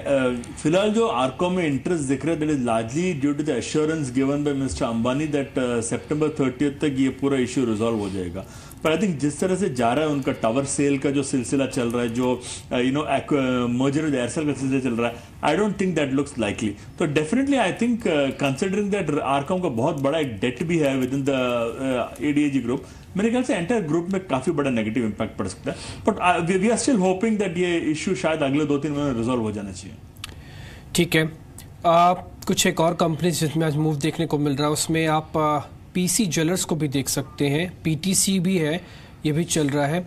फिलहाल जो आर्को में इंटरेस्ट दिख रहा है, that is largely due to the assurance given by mister Ambani that सितंबर 30 तक ये पूरा इश्यू रिजॉल्व हो जाएगा. पर आई थिंक जिस तरह से जा रहा है उनका टावर सेल का जो सिलसिला चल रहा है, जो मर्जर विद एयरसेल का सिलसिला चल रहा है, I don't think that looks likely. तो definitely I think considering that RCom का बहुत बड़ा एक डेट भी है within the ADAG group, मेरे ख्याल से एंटायर ग्रुप में काफी बड़ा नेगेटिव इंपैक्ट पड़ सकता है. But we are still hoping that ये इश्यू शायद अगले 2-3 महीने में रिजॉल्व हो जाना चाहिए. ठीक है. कुछ एक और कंपनी जिसमें आज मूव देखने को मिल रहा है, उसमें आप पीसी ज्वेलर्स को भी देख सकते हैं, पीटीसी भी है, ये भी चल रहा है.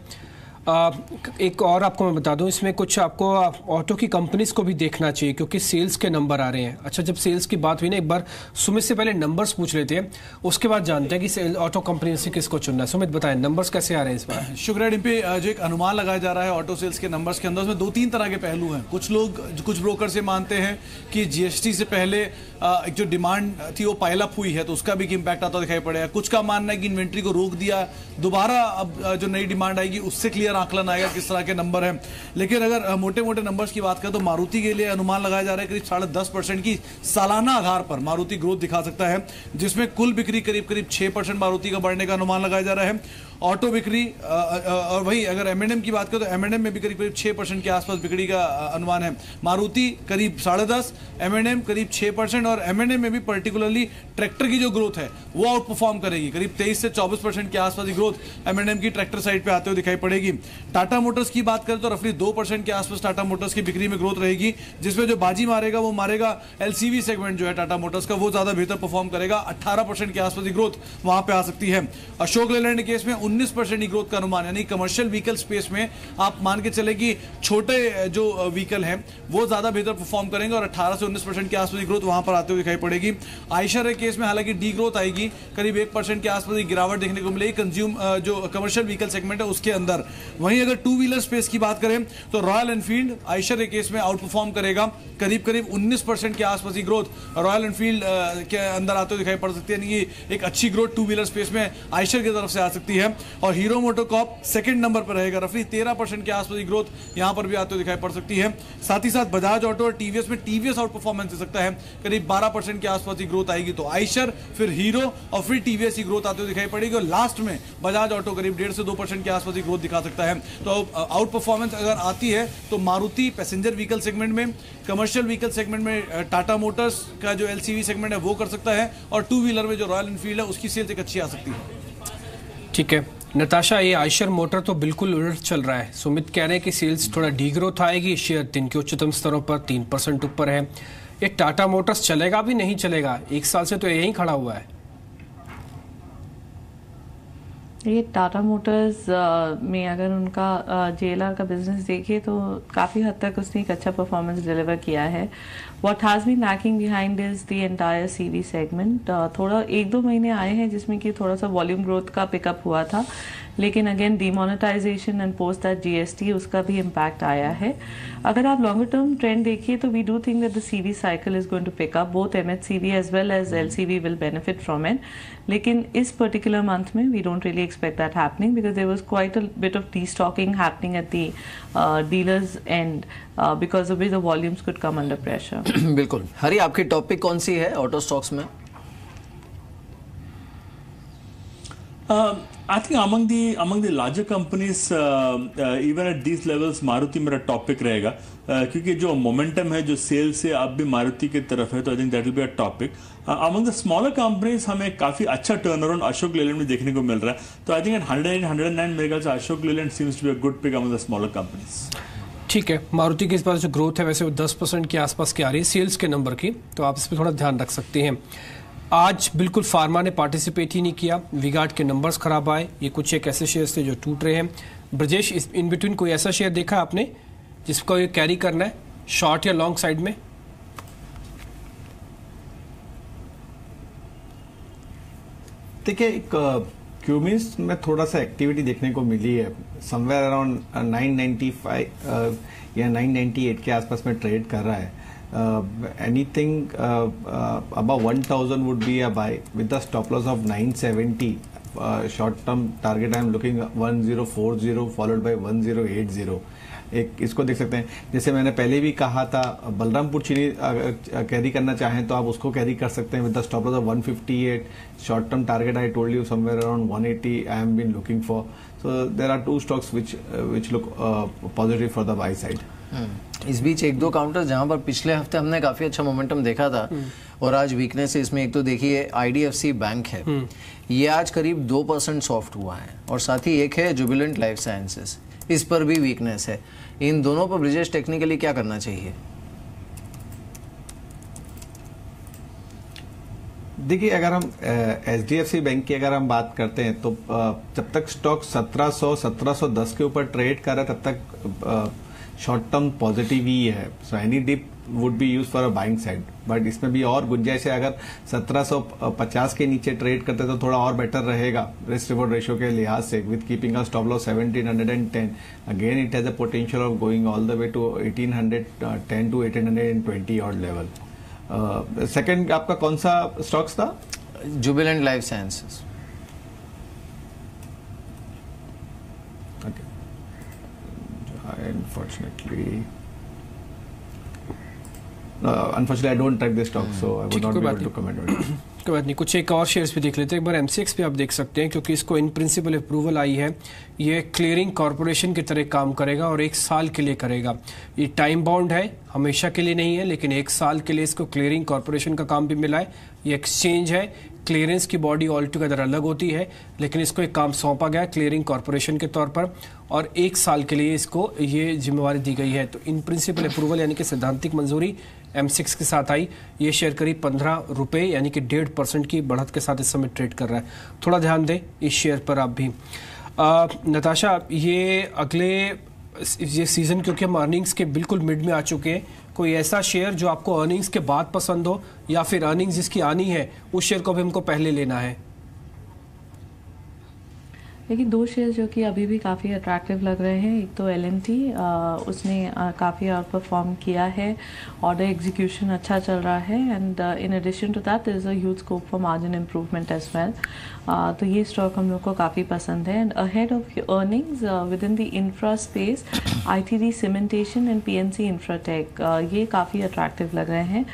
एक और आपको मैं बता दूं, इसमें कुछ आपको ऑटो की कंपनीज को भी देखना चाहिए क्योंकि सेल्स के नंबर आ रहे हैं. अच्छा, जब सेल्स की बात हुई ना, एक बार सुमित से पहले नंबर्स पूछ लेते हैं, उसके बाद जानते हैं कि ऑटो कंपनी से किसको चुनना है. सुमित बताएं, नंबर्स कैसे आ रहे हैं इस बार? शुक्रिया डिम्पी. जो एक अनुमान लगाया जा रहा है ऑटो सेल्स के नंबर्स के अंदर, उसमें 2-3 तरह के पहलू हैं. कुछ ब्रोकर से मानते हैं कि जीएसटी से पहले एक जो डिमांड थी वो पाइल अप हुई है तो उसका भी इम्पैक्ट आता दिखाई पड़ेगा. कुछ का मानना है कि इन्वेंट्री को रोक दिया, दोबारा अब जो नई डिमांड आएगी उससे क्लियर आंकलन आएगा किस तरह के नंबर हैं. लेकिन अगर मोटे मोटे नंबर्स की बात करें तो मारुति के लिए अनुमान लगाया जा रहा है करीब 10.5% की सालाना आधार पर मारुति ग्रोथ दिखा सकता है, जिसमें कुल बिक्री करीब 6% मारुति का बढ़ने का अनुमान लगाया जा रहा है. ऑटो बिक्री और वही अगर एमएनएम की बात करें तो एमएनएम में भी करीब 6% के आसपास बिक्री का अनुमान है. मारुति करीब 10.5%, एमएनएम करीब 6%, और एमएनएम में भी पर्टिकुलरली ट्रैक्टर की जो ग्रोथ है वो आउट परफॉर्म करेगी. करीब 23 से 24% के आसपास की ग्रोथ एमएनएम की ट्रैक्टर साइड पे आते हुए दिखाई पड़ेगी. टाटा मोटर्स की बात करें तो रफली 2% के आसपास टाटा मोटर्स की बिक्री में ग्रोथ रहेगी, जिसमें जो बाजी मारेगा वो मारेगा एलसीवी सेगमेंट जो है टाटा मोटर्स का, वो ज्यादा बेहतर परफॉर्म करेगा. 18% के आसपास की ग्रोथ वहां पे आ सकती है. अशोक लेलैंड केस में 19% की ग्रोथ का अनुमान, यानी कमर्शियल व्हीकल स्पेस में आप मान के चले कि छोटे जो व्हीकल हैं वो ज्यादा बेहतर परफॉर्म करेंगे, और 18 से 19% के आसपास की ग्रोथ वहां पर आते हुए दिखाई पड़ेगी. आयशर केस में हालांकि डी ग्रोथ आएगी, करीब 1% के आसपास की गिरावट देखने को मिलेगी कंज्यूम जो कमर्शियल व्हीकल सेगमेंट है उसके अंदर. वहीं अगर टू व्हीलर स्पेस की बात करें तो रॉयल एनफील्ड आयशर केस में आउट परफॉर्म करेगा, करीब 19% के आसपास की ग्रोथ रॉयल एनफील्ड के अंदर आते हुए दिखाई पड़ सकती है. यानी एक अच्छी ग्रोथ टू व्हीलर स्पेस में आयशर की तरफ से आ सकती है. और हीरो मोटोकॉर्प सेकंड नंबर पर रहेगा, रफली 13% के आसपास की ग्रोथ यहां पर भी आते हुए दिखाई पड़ सकती है. साथ ही साथ बजाज ऑटो और टीवीएस में टीवीएस आउट परफॉर्मेंस दे सकता है, करीब 12% के आसपास की ग्रोथ आएगी. तो आयशर, फिर हीरो और फिर टीवीएस की ग्रोथ आते हुए दिखाई पड़ेगी, और लास्ट में बजाज ऑटो करीब 1.5 से 2% के आसपास की ग्रोथ दिखा सकता है. तो आउट परफॉर्मेंस अगर आती है तो मारुति पैसेंजर व्हीकल सेगमेंट में, कमर्शियल व्हीकल सेगमेंट में टाटा मोटर्स का जो एलसीवी सेगमेंट है वो कर सकता है, और टू व्हीलर में जो रॉयल एनफील्ड है उसकी सेल्स एक अच्छी आ सकती है. ठीक है नताशा, ये आयशर मोटर तो बिल्कुल उलट चल रहा है. सुमित कह रहे हैं कि सेल्स थोड़ा डी ग्रोथ आएगी, शेयर दिन के उच्चतम स्तरों पर 3% ऊपर है. ये टाटा मोटर्स चलेगा भी नहीं चलेगा? एक साल से तो यहीं खड़ा हुआ है. ये टाटा मोटर्स में अगर उनका जेएलआर का बिजनेस देखिए तो काफ़ी हद तक उसने एक अच्छा परफॉर्मेंस डिलीवर किया है. What has been lacking behind is the entire CV segment. थोड़ा 1-2 महीने आए हैं जिसमें कि थोड़ा सा वॉल्यूम ग्रोथ का पिकअप हुआ था, लेकिन again demonetization and post that GST उसका भी इम्पैक्ट आया है. अगर आप लॉन्गर टर्म ट्रेंड देखिए तो we do think that the CV cycle is going to pick up, both MHCV as well as LCV will benefit from it. लेकिन इस पर्टिकुलर मंथ में we don't really expect that happening because there was quite a bit of destocking happening at the dealers and because of which the volumes could come under pressure. बिल्कुल. हरी, आपकी topic कौन सी है auto stocks में? I think among the larger companies, even at these levels, Maruti मेरा topic रहेगा, क्योंकि जो मोमेंटम है जो सेल से अब भी मारुति की तरफ है, तो I think that will be a topic. Among the smaller companies हमें काफी अच्छा टर्न अराउंड अशोक लेलैंड में देखने को मिल रहा है. तो आई थिंक एट 109 मेरे ख्याल से Ashok Leyland seems to be a good pick among the smaller companies. ठीक है, मारुति की इस बार जो ग्रोथ है वैसे वो 10% के आसपास की आ रही है सेल्स के नंबर की, तो आप इस पर थोड़ा ध्यान रख सकते हैं. आज बिल्कुल फार्मा ने पार्टिसिपेट ही नहीं किया, वी-गार्ड के नंबर्स खराब आए. ये कुछ एक ऐसे शेयर्स थे जो टूट रहे हैं. ब्रजेश, इन बिटवीन कोई ऐसा शेयर देखा आपने जिसको ये कैरी करना है शॉर्ट या लॉन्ग साइड में? देखिए, एक क्यूमिस में थोड़ा सा एक्टिविटी देखने को मिली है. समवेयर अराउंड 995 या 998 के आसपास में ट्रेड कर रहा है. Anything above 1000 would be a buy with the stop loss of 970. Short term target I am looking 1040 followed by 1080. एक इसको देख सकते हैं. जैसे मैंने पहले भी कहा था, बलरामपुर चीनी कैरी करना चाहें तो आप उसको कैरी कर सकते हैं with the stop loss of 158. Short term target I told you somewhere around 180 I am been looking for. So there are two stocks which look positive for the buy side. इस बीच एक दो counter जहां पर पिछले हफ्ते हमने काफी अच्छा मोमेंटम देखा था और आज वीकनेस है इसमें. एक तो देखिए IDFC बैंक है, ये आज करीब 2% सॉफ्ट हुआ है, और साथ ही एक है जुबिलेंट लाइफ साइंसेस, इस पर भी वीकनेस है. इन दोनों पर ब्रिजेश टेक्निकली क्या करना चाहिए? देखिए, अगर हम HDFC बैंक की अगर हम बात करते हैं तो जब तक स्टॉक 1710 के ऊपर ट्रेड कर रहा है तब तक शॉर्ट टर्म पॉजिटिव ही है. So any dip would be use for a buying side, but इसमें भी और गुंजाइश है. अगर 1750 के नीचे ट्रेड करते तो थोड़ा और बेटर रहेगा रिस्क रिवॉर्ड रेशियो के लिहाज से, with keeping a stop loss 1710. Again it has a potential of going all the way to 1810 to 1820 odd level. Second आपका कौन सा स्टॉक्स था? Jubilant Life Sciences. Unfortunately, I don't track this stock, so I would not be able to comment on it. कोई बात नहीं, कुछ एक और शेयर्स भी देख लेते हैं. एक बार MCX पे आप देख सकते हैं, क्योंकि इसको इन प्रिंसिपल अप्रूवल आई है. ये क्लियरिंग कॉरपोरेशन की तरह काम करेगा और 1 साल के लिए करेगा. ये टाइम बाउंड है, हमेशा के लिए नहीं है, लेकिन 1 साल के लिए इसको क्लियरिंग कॉरपोरेशन का काम भी मिला है. ये एक्सचेंज है, क्लियरेंस की बॉडी ऑल टुगेदर अलग होती है, लेकिन इसको एक काम सौंपा गया क्लियरिंग कॉरपोरेशन के तौर पर, और 1 साल के लिए इसको ये जिम्मेवारी दी गई है. तो इन प्रिंसिपल अप्रूवल यानी कि सैद्धांतिक मंजूरी M6 के साथ आई. ये शेयर करीब 15 रुपये यानी कि 1.5% की बढ़त के साथ इस समय ट्रेड कर रहा है. थोड़ा ध्यान दें इस शेयर पर आप भी. नताशा, ये अगले ये सीजन क्योंकि हम अर्निंग्स के बिल्कुल मिड में आ चुके हैं, कोई ऐसा शेयर जो आपको अर्निंग्स के बाद पसंद हो, या फिर अर्निंग्स जिसकी आनी है उस शेयर को भी हमको पहले लेना है? लेकिन 2 शेयर जो कि अभी भी काफ़ी अट्रैक्टिव लग रहे हैं. एक तो L&T, उसने काफ़ी आउट परफॉर्म किया है, ऑर्डर एग्जीक्यूशन अच्छा चल रहा है, and in addition to that there is a huge scope for margin improvement as well. तो ये स्टॉक हम लोग को काफ़ी पसंद है. And ahead of earnings within the infra space, ITD Cementation and PNC Infratech, ये काफ़ी अट्रैक्टिव लग रहे हैं.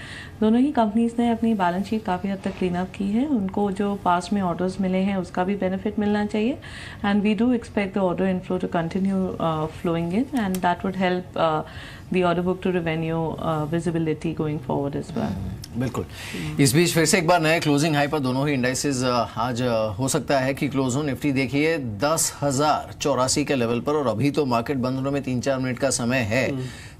दोनों ही कंपनीज ने अपनी बैलेंस शीट काफ़ी हद तक क्लीन अप की है. उनको जो पास में ऑर्डर्स मिले हैं उसका भी बेनिफिट मिलना चाहिए, and we do expect the order inflow to continue flowing in, and that would help the order book to revenue visibility going forward as well. बिल्कुल. इस बीच फिर से एक बार नए क्लोजिंग हाई पर दोनों ही इंडाइसेस आज हो सकता है कि क्लोज हो. निफ्टी देखिए 10,084 के लेवल पर, और अभी तो मार्केट बंद होने में 3-4 मिनट का समय है.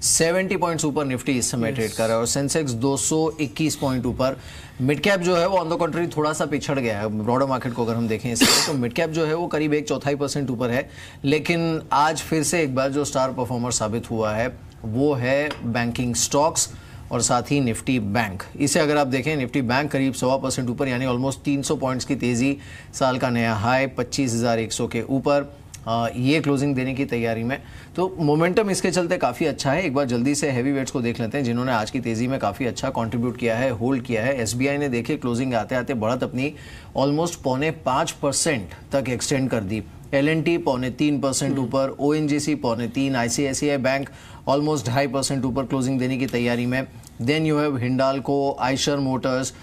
70 पॉइंट्स ऊपर निफ्टी इस समय ट्रेड कर रहा है, और सेंसेक्स 221 पॉइंट ऊपर. मिड कैप जो है वो ऑन द कंट्री थोड़ा सा पिछड़ गया है. ब्रॉडर मार्केट को अगर हम देखें इससे, तो मिड कैप जो है वो करीब 1/4% ऊपर है. लेकिन आज फिर से एक बार जो स्टार परफॉर्मर साबित हुआ है वो है बैंकिंग स्टॉक्स, और साथ ही निफ्टी बैंक. इसे अगर आप देखें, निफ्टी बैंक करीब 1.25% ऊपर, यानी ऑलमोस्ट 300 पॉइंट्स की तेजी, साल का नया हाई 25,100 के ऊपर. ये क्लोजिंग देने की तैयारी में, तो मोमेंटम इसके चलते काफ़ी अच्छा है. एक बार जल्दी से हैवी वेट्स को देख लेते हैं जिन्होंने आज की तेज़ी में काफ़ी अच्छा कंट्रीब्यूट किया है, होल्ड किया है. SBI ने देखिए क्लोजिंग आते आते बढ़त अपनी ऑलमोस्ट 4.25% तक एक्सटेंड कर दी. L&T 3.25% ऊपर, ONGC 3.25%, ICICI बैंक ऑलमोस्ट 2.5% ऊपर क्लोजिंग देने की तैयारी में. Then you have Hindalco, Eicher Motors,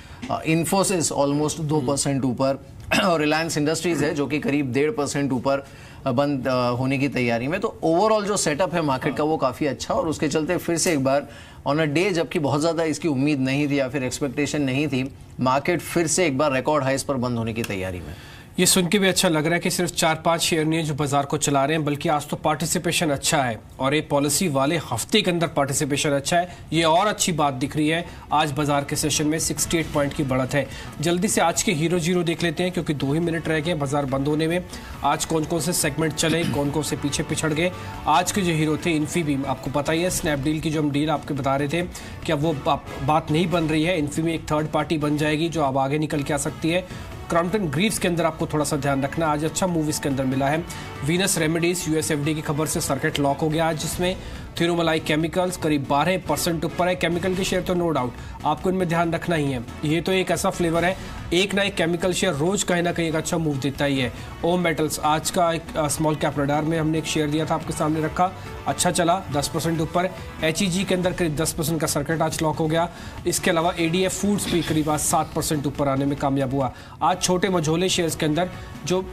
Infosys almost 2% ऊपर, और रिलायंस इंडस्ट्रीज है जो कि करीब 1.5% ऊपर बंद होने की तैयारी में। तो ओवरऑल जो सेटअप है मार्केट का वो काफ़ी अच्छा, और उसके चलते फिर से एक बार ऑन अ डे जबकि बहुत ज़्यादा इसकी उम्मीद नहीं थी या फिर एक्सपेक्टेशन नहीं थी, मार्केट फिर से एक बार रिकॉर्ड हाइस पर बंद होने की तैयारी में। ये सुन के भी अच्छा लग रहा है कि सिर्फ 4-5 शेयर नहीं है जो बाजार को चला रहे हैं, बल्कि आज तो पार्टिसिपेशन अच्छा है, और ये पॉलिसी वाले हफ्ते के अंदर पार्टिसिपेशन अच्छा है, ये और अच्छी बात दिख रही है। आज बाजार के सेशन में 68 पॉइंट की बढ़त है। जल्दी से आज के हीरो जीरो देख लेते हैं क्योंकि 2 ही मिनट रह गए बाजार बंद होने में। आज कौन कौन से सेगमेंट चले, कौन कौन से पीछे पिछड़ गए। आज के जो हीरो थे इन्फीबीम, आपको पता ही है स्नैपडील की जो हम डील आपके बता रहे थे कि अब वो बात नहीं बन रही है। इन्फीबीम एक थर्ड पार्टी बन जाएगी जो अब आगे निकल के आ सकती है। क्रॉम्पटन ग्रीव्स के अंदर आपको थोड़ा सा ध्यान रखना, आज अच्छा मूव इसके अंदर मिला है। वीनस रेमेडीज यूएसएफडी की खबर से सर्किट लॉक हो गया आज, जिसमें थिरुमलाई केमिकल्स करीब 12% ऊपर है। केमिकल के शेयर तो नो डाउट आपको इनमें ध्यान रखना ही है। ये तो एक ऐसा फ्लेवर है, एक ना एक केमिकल शेयर रोज कहीं ना कहीं एक अच्छा मूव देता ही है। ओम मेटल्स आज का एक स्मॉल कैप रडार में हमने एक शेयर दिया था, आपके सामने रखा, अच्छा चला 10% ऊपर। एचईजी के अंदर करीब 10% का सर्किट आज लॉक हो गया। इसके अलावा एडीएफ फूड्स भी करीब आज 7% ऊपर आने में कामयाब हुआ। आज छोटे मझोले शेयर्स के अंदर जो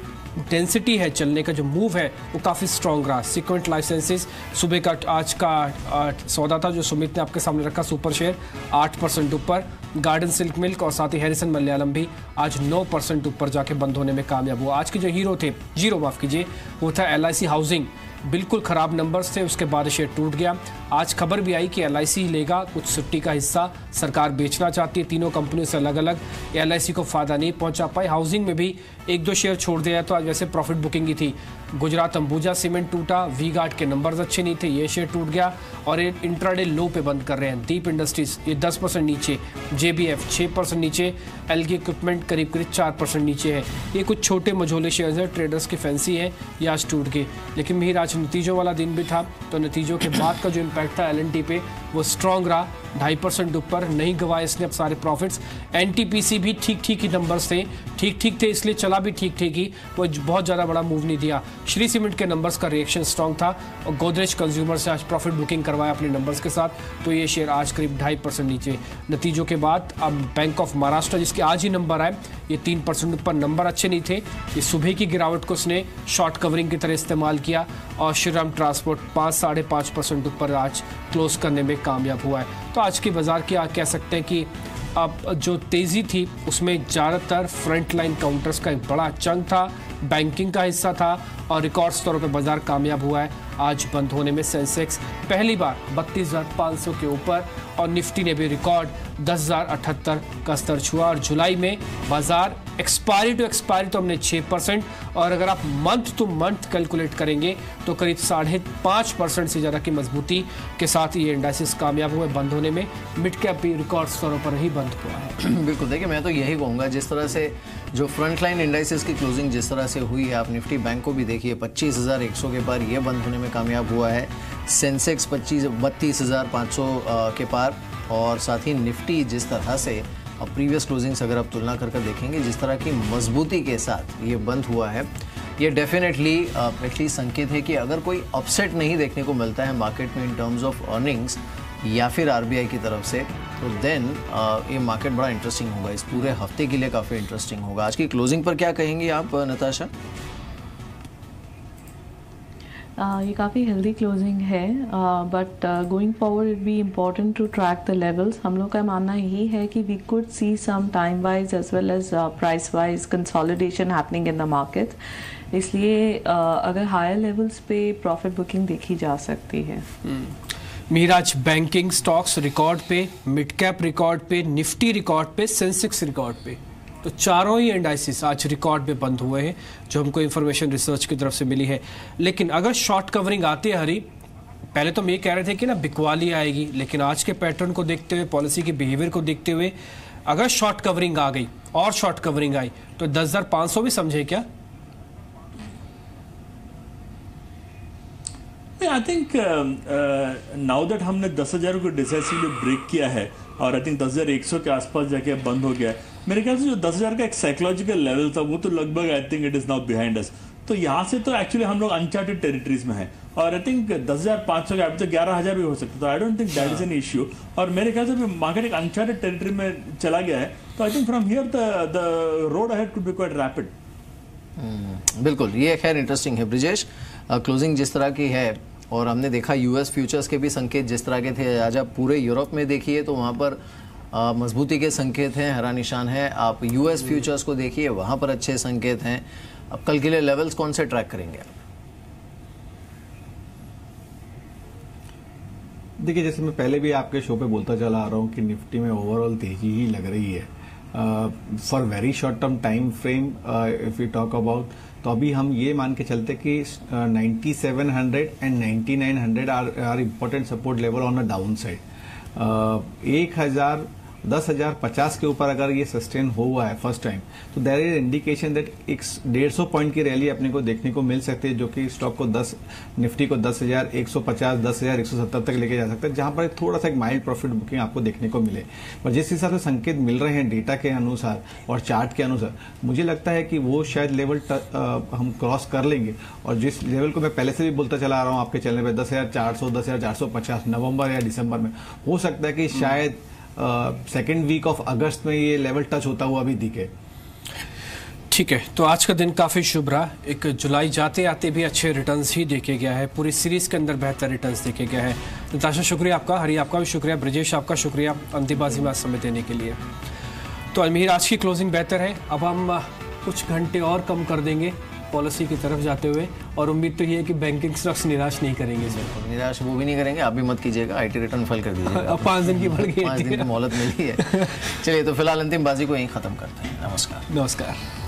डेंसिटी है चलने का, जो मूव है वो काफ़ी स्ट्रॉन्ग रहा। सीक्वेंट लाइफ साइंसेज सुबह का आज का सौदा था जो सुमित ने आपके सामने रखा, सुपर शेयर 8% ऊपर। गार्डन सिल्क मिल्क और साथ ही हैरिसन मलयालम भी आज 9% ऊपर जाके बंद होने में कामयाब हुआ। आज के जो हीरो थे, जीरो माफ कीजिए, वो था LIC हाउसिंग। बिल्कुल ख़राब नंबर्स थे, उसके बाद शेयर टूट गया। आज खबर भी आई कि LIC लेगा कुछ सुट्टी का हिस्सा, सरकार बेचना चाहती है तीनों कंपनियों से अलग अलग। LIC को फ़ायदा नहीं पहुंचा पाई। हाउसिंग में भी 1-2 शेयर छोड़ दिया तो आज वैसे प्रॉफिट बुकिंग ही थी। गुजरात अंबुजा सीमेंट टूटा, वी गार्ड के नंबर्स अच्छे नहीं थे, ये शेयर टूट गया और ये इंट्राडे लो पे बंद कर रहे हैं। दीप इंडस्ट्रीज ये 10% नीचे, JBF 6% नीचे, एलगी इक्विपमेंट करीब 4% नीचे है। ये कुछ छोटे मझोले शेयर्स हैं, ट्रेडर्स के फैंसी है, ये आज टूट गए। लेकिन मेरी आज नतीजों वाला दिन भी था, तो नतीजों के बाद का जो इम्पैक्ट था LNT पे वो स्ट्रॉन्ग रहा, 2.5% ऊपर, नहीं गवाए इसने अब सारे प्रॉफिट्स। NTPC भी ठीक ही नंबर्स थे, ठीक थे इसलिए चला भी ठीक ही, वो बहुत ज़्यादा बड़ा मूव नहीं दिया। श्री सीमेंट के नंबर्स का रिएक्शन स्ट्रॉन्ग था और गोदरेज कंज्यूमर से आज प्रॉफिट बुकिंग करवाया अपने नंबर्स के साथ, तो ये शेयर आज करीब 2.5% नीचे। नतीजों के बाद अब बैंक ऑफ महाराष्ट्र जिसके आज ही नंबर आए, ये 3% ऊपर, नंबर अच्छे नहीं थे, ये सुबह की गिरावट को उसने शॉर्ट कवरिंग की तरह इस्तेमाल किया। और श्रीराम ट्रांसपोर्ट 5-5.5% ऊपर आज क्लोज करने में कामयाब हुआ है। तो आज के बाजार की कह सकते हैं कि अब जो तेज़ी थी उसमें ज़्यादातर फ्रंट लाइन काउंटर्स का एक बड़ा चंक था, बैंकिंग का हिस्सा था और रिकॉर्ड स्तरों पर बाजार कामयाब हुआ है। आज बंद होने में सेंसेक्स पहली बार 32,500 के ऊपर और निफ्टी ने भी रिकॉर्ड 10,078 का स्तर छुआ। और जुलाई में बाजार एक्सपायरी टू एक्सपायरी तो हमने 6%, और अगर आप मंथ टू मंथ कैलकुलेट करेंगे तो करीब 5.5% से ज़्यादा की मजबूती के साथ ये इंडाइसिस कामयाब हुए बंद होने में। मिड कैप भी रिकॉर्ड स्तरों पर ही बंद हुआ है। बिल्कुल, देखिए मैं तो यही कहूँगा, जिस तरह से जो फ्रंट लाइन इंडाइसिस की क्लोजिंग जिस तरह से हुई है, आप निफ्टी बैंक को भी देखिए 25,100 के पार ये बंद होने में कामयाब हुआ है। सेंसेक्स 32,500 के पार, और साथ ही निफ्टी जिस तरह से अब प्रीवियस क्लोजिंग से अगर आप तुलना कर देखेंगे जिस तरह की मजबूती के साथ ये बंद हुआ है, ये डेफिनेटली एटलीस्ट संकेत है कि अगर कोई अपसेट नहीं देखने को मिलता है मार्केट में इन टर्म्स ऑफ अर्निंग्स या फिर RBI की तरफ से, तो देन ये मार्केट बड़ा इंटरेस्टिंग होगा, इस पूरे हफ्ते के लिए काफ़ी इंटरेस्टिंग होगा। आज की क्लोजिंग पर क्या कहेंगी आप नताशा? ये काफ़ी हेल्दी क्लोजिंग है, but going forward it be important to track the levels. हम लोग का मानना यही है कि we could see some time wise as well as price wise consolidation happening in the market, इसलिए अगर हायर लेवल्स पे प्रॉफिट बुकिंग देखी जा सकती है। मीराज बैंकिंग स्टॉक्स रिकॉर्ड पे, मिड कैप रिकॉर्ड पे, निफ्टी रिकॉर्ड पे, सेंसेक्स रिकॉर्ड पे, तो चारों ही इंडाइसिस आज रिकॉर्ड पे बंद हुए हैं जो हमको इन्फॉर्मेशन रिसर्च की तरफ से मिली है। लेकिन अगर शॉर्ट कवरिंग आती है हरी, पहले तो हम ये कह रहे थे कि ना बिकवाली आएगी, लेकिन आज के पैटर्न को देखते हुए, पॉलिसी के बिहेवियर को देखते हुए, अगर शॉर्ट कवरिंग आ गई और शॉर्ट कवरिंग आई तो 10,500 भी समझे क्या? आई थिंक नाउ दैट हमने 10,000 को डिसाइसिवली ब्रेक किया है और आई थिंक 10,100 के आसपास जाके बंद हो गया है, मेरे ख्याल से जो 10,000 का एक साइकोलॉजिकल लेवल था वो तो लगभग I think it is now behind us. तो यहाँ से तो एक्चुअली हम लोग अनचार्टेड टेरिटरीज में है और आई थिंक 10,500 का, अभी तो 11,000 भी हो सकता है, तो आई don't think that is an issue. और मेरे ख्याल से मार्केट एक अनचार्टेड टेरिटरी में चला गया है, तो I think from here the road ahead could be quite rapid. बिल्कुल, ये खैर इंटरेस्टिंग है ब्रिजेश। क्लोजिंग जिस तरह की है और हमने देखा यूएस फ्यूचर्स के भी संकेत जिस तरह के थे, आज आप पूरे यूरोप में देखिए तो वहाँ पर मजबूती के संकेत हैं, हरा निशान है। आप यूएस फ्यूचर्स को देखिए, वहाँ पर अच्छे संकेत हैं। अब कल के लिए लेवल्स कौन से ट्रैक करेंगे आप? देखिए, जैसे मैं पहले भी आपके शो पे बोलता चला आ रहा हूँ कि निफ्टी में ओवरऑल तेजी ही लग रही है for very short term time frame. If you talk about, तो अभी हम ये मान के चलते कि 9700 and 9900 are important support level on a down side. 10,050 के ऊपर अगर ये सस्टेन हुआ है फर्स्ट टाइम, तो there is indication that 150 point की रैली अपने को देखने को मिल सकती है, जो कि स्टॉक को निफ्टी को 10,150 10,170 तक लेके जा सकता है, जहां पर थोड़ा सा एक माइल्ड प्रॉफिट बुकिंग आपको देखने को मिले। पर जिस हिसाब से संकेत मिल रहे हैं डेटा के अनुसार और चार्ट के अनुसार, मुझे लगता है कि वो शायद लेवल हम क्रॉस कर लेंगे। और जिस लेवल को मैं पहले से भी बोलता चला आ रहा हूँ आपके चैनल पे, 10,400 10,450 नवंबर या दिसंबर में हो सकता है कि शायद सेकेंड वीक ऑफ अगस्त में ये लेवल टच होता हुआ भी दिखे। ठीक है, तो आज का दिन काफ़ी शुभ रहा। एक जुलाई जाते आते भी अच्छे रिटर्न्स ही देखे गया है, पूरी सीरीज के अंदर बेहतर रिटर्न्स देखे गया है। नताशा शुक्रिया आपका, हरी आपका भी शुक्रिया, ब्रजेश आपका शुक्रिया अंतिमबाजी में आज समय देने के लिए। तो अजमेर आज की क्लोजिंग बेहतर है। अब हम कुछ घंटे और कम कर देंगे पॉलिसी की तरफ जाते हुए, और उम्मीद तो ये है कि बैंकिंग स्टॉक्स निराश नहीं करेंगे सर। निराश वो भी नहीं करेंगे, आप भी मत कीजिएगा, आईटी रिटर्न फाइल कर दीजिएगा। 5 दिन की बढ़ गई, 5 दिन की मोहलत मिली है। चलिए, तो फिलहाल अंतिम बाजी को यहीं खत्म करते हैं। नमस्कार। नमस्कार।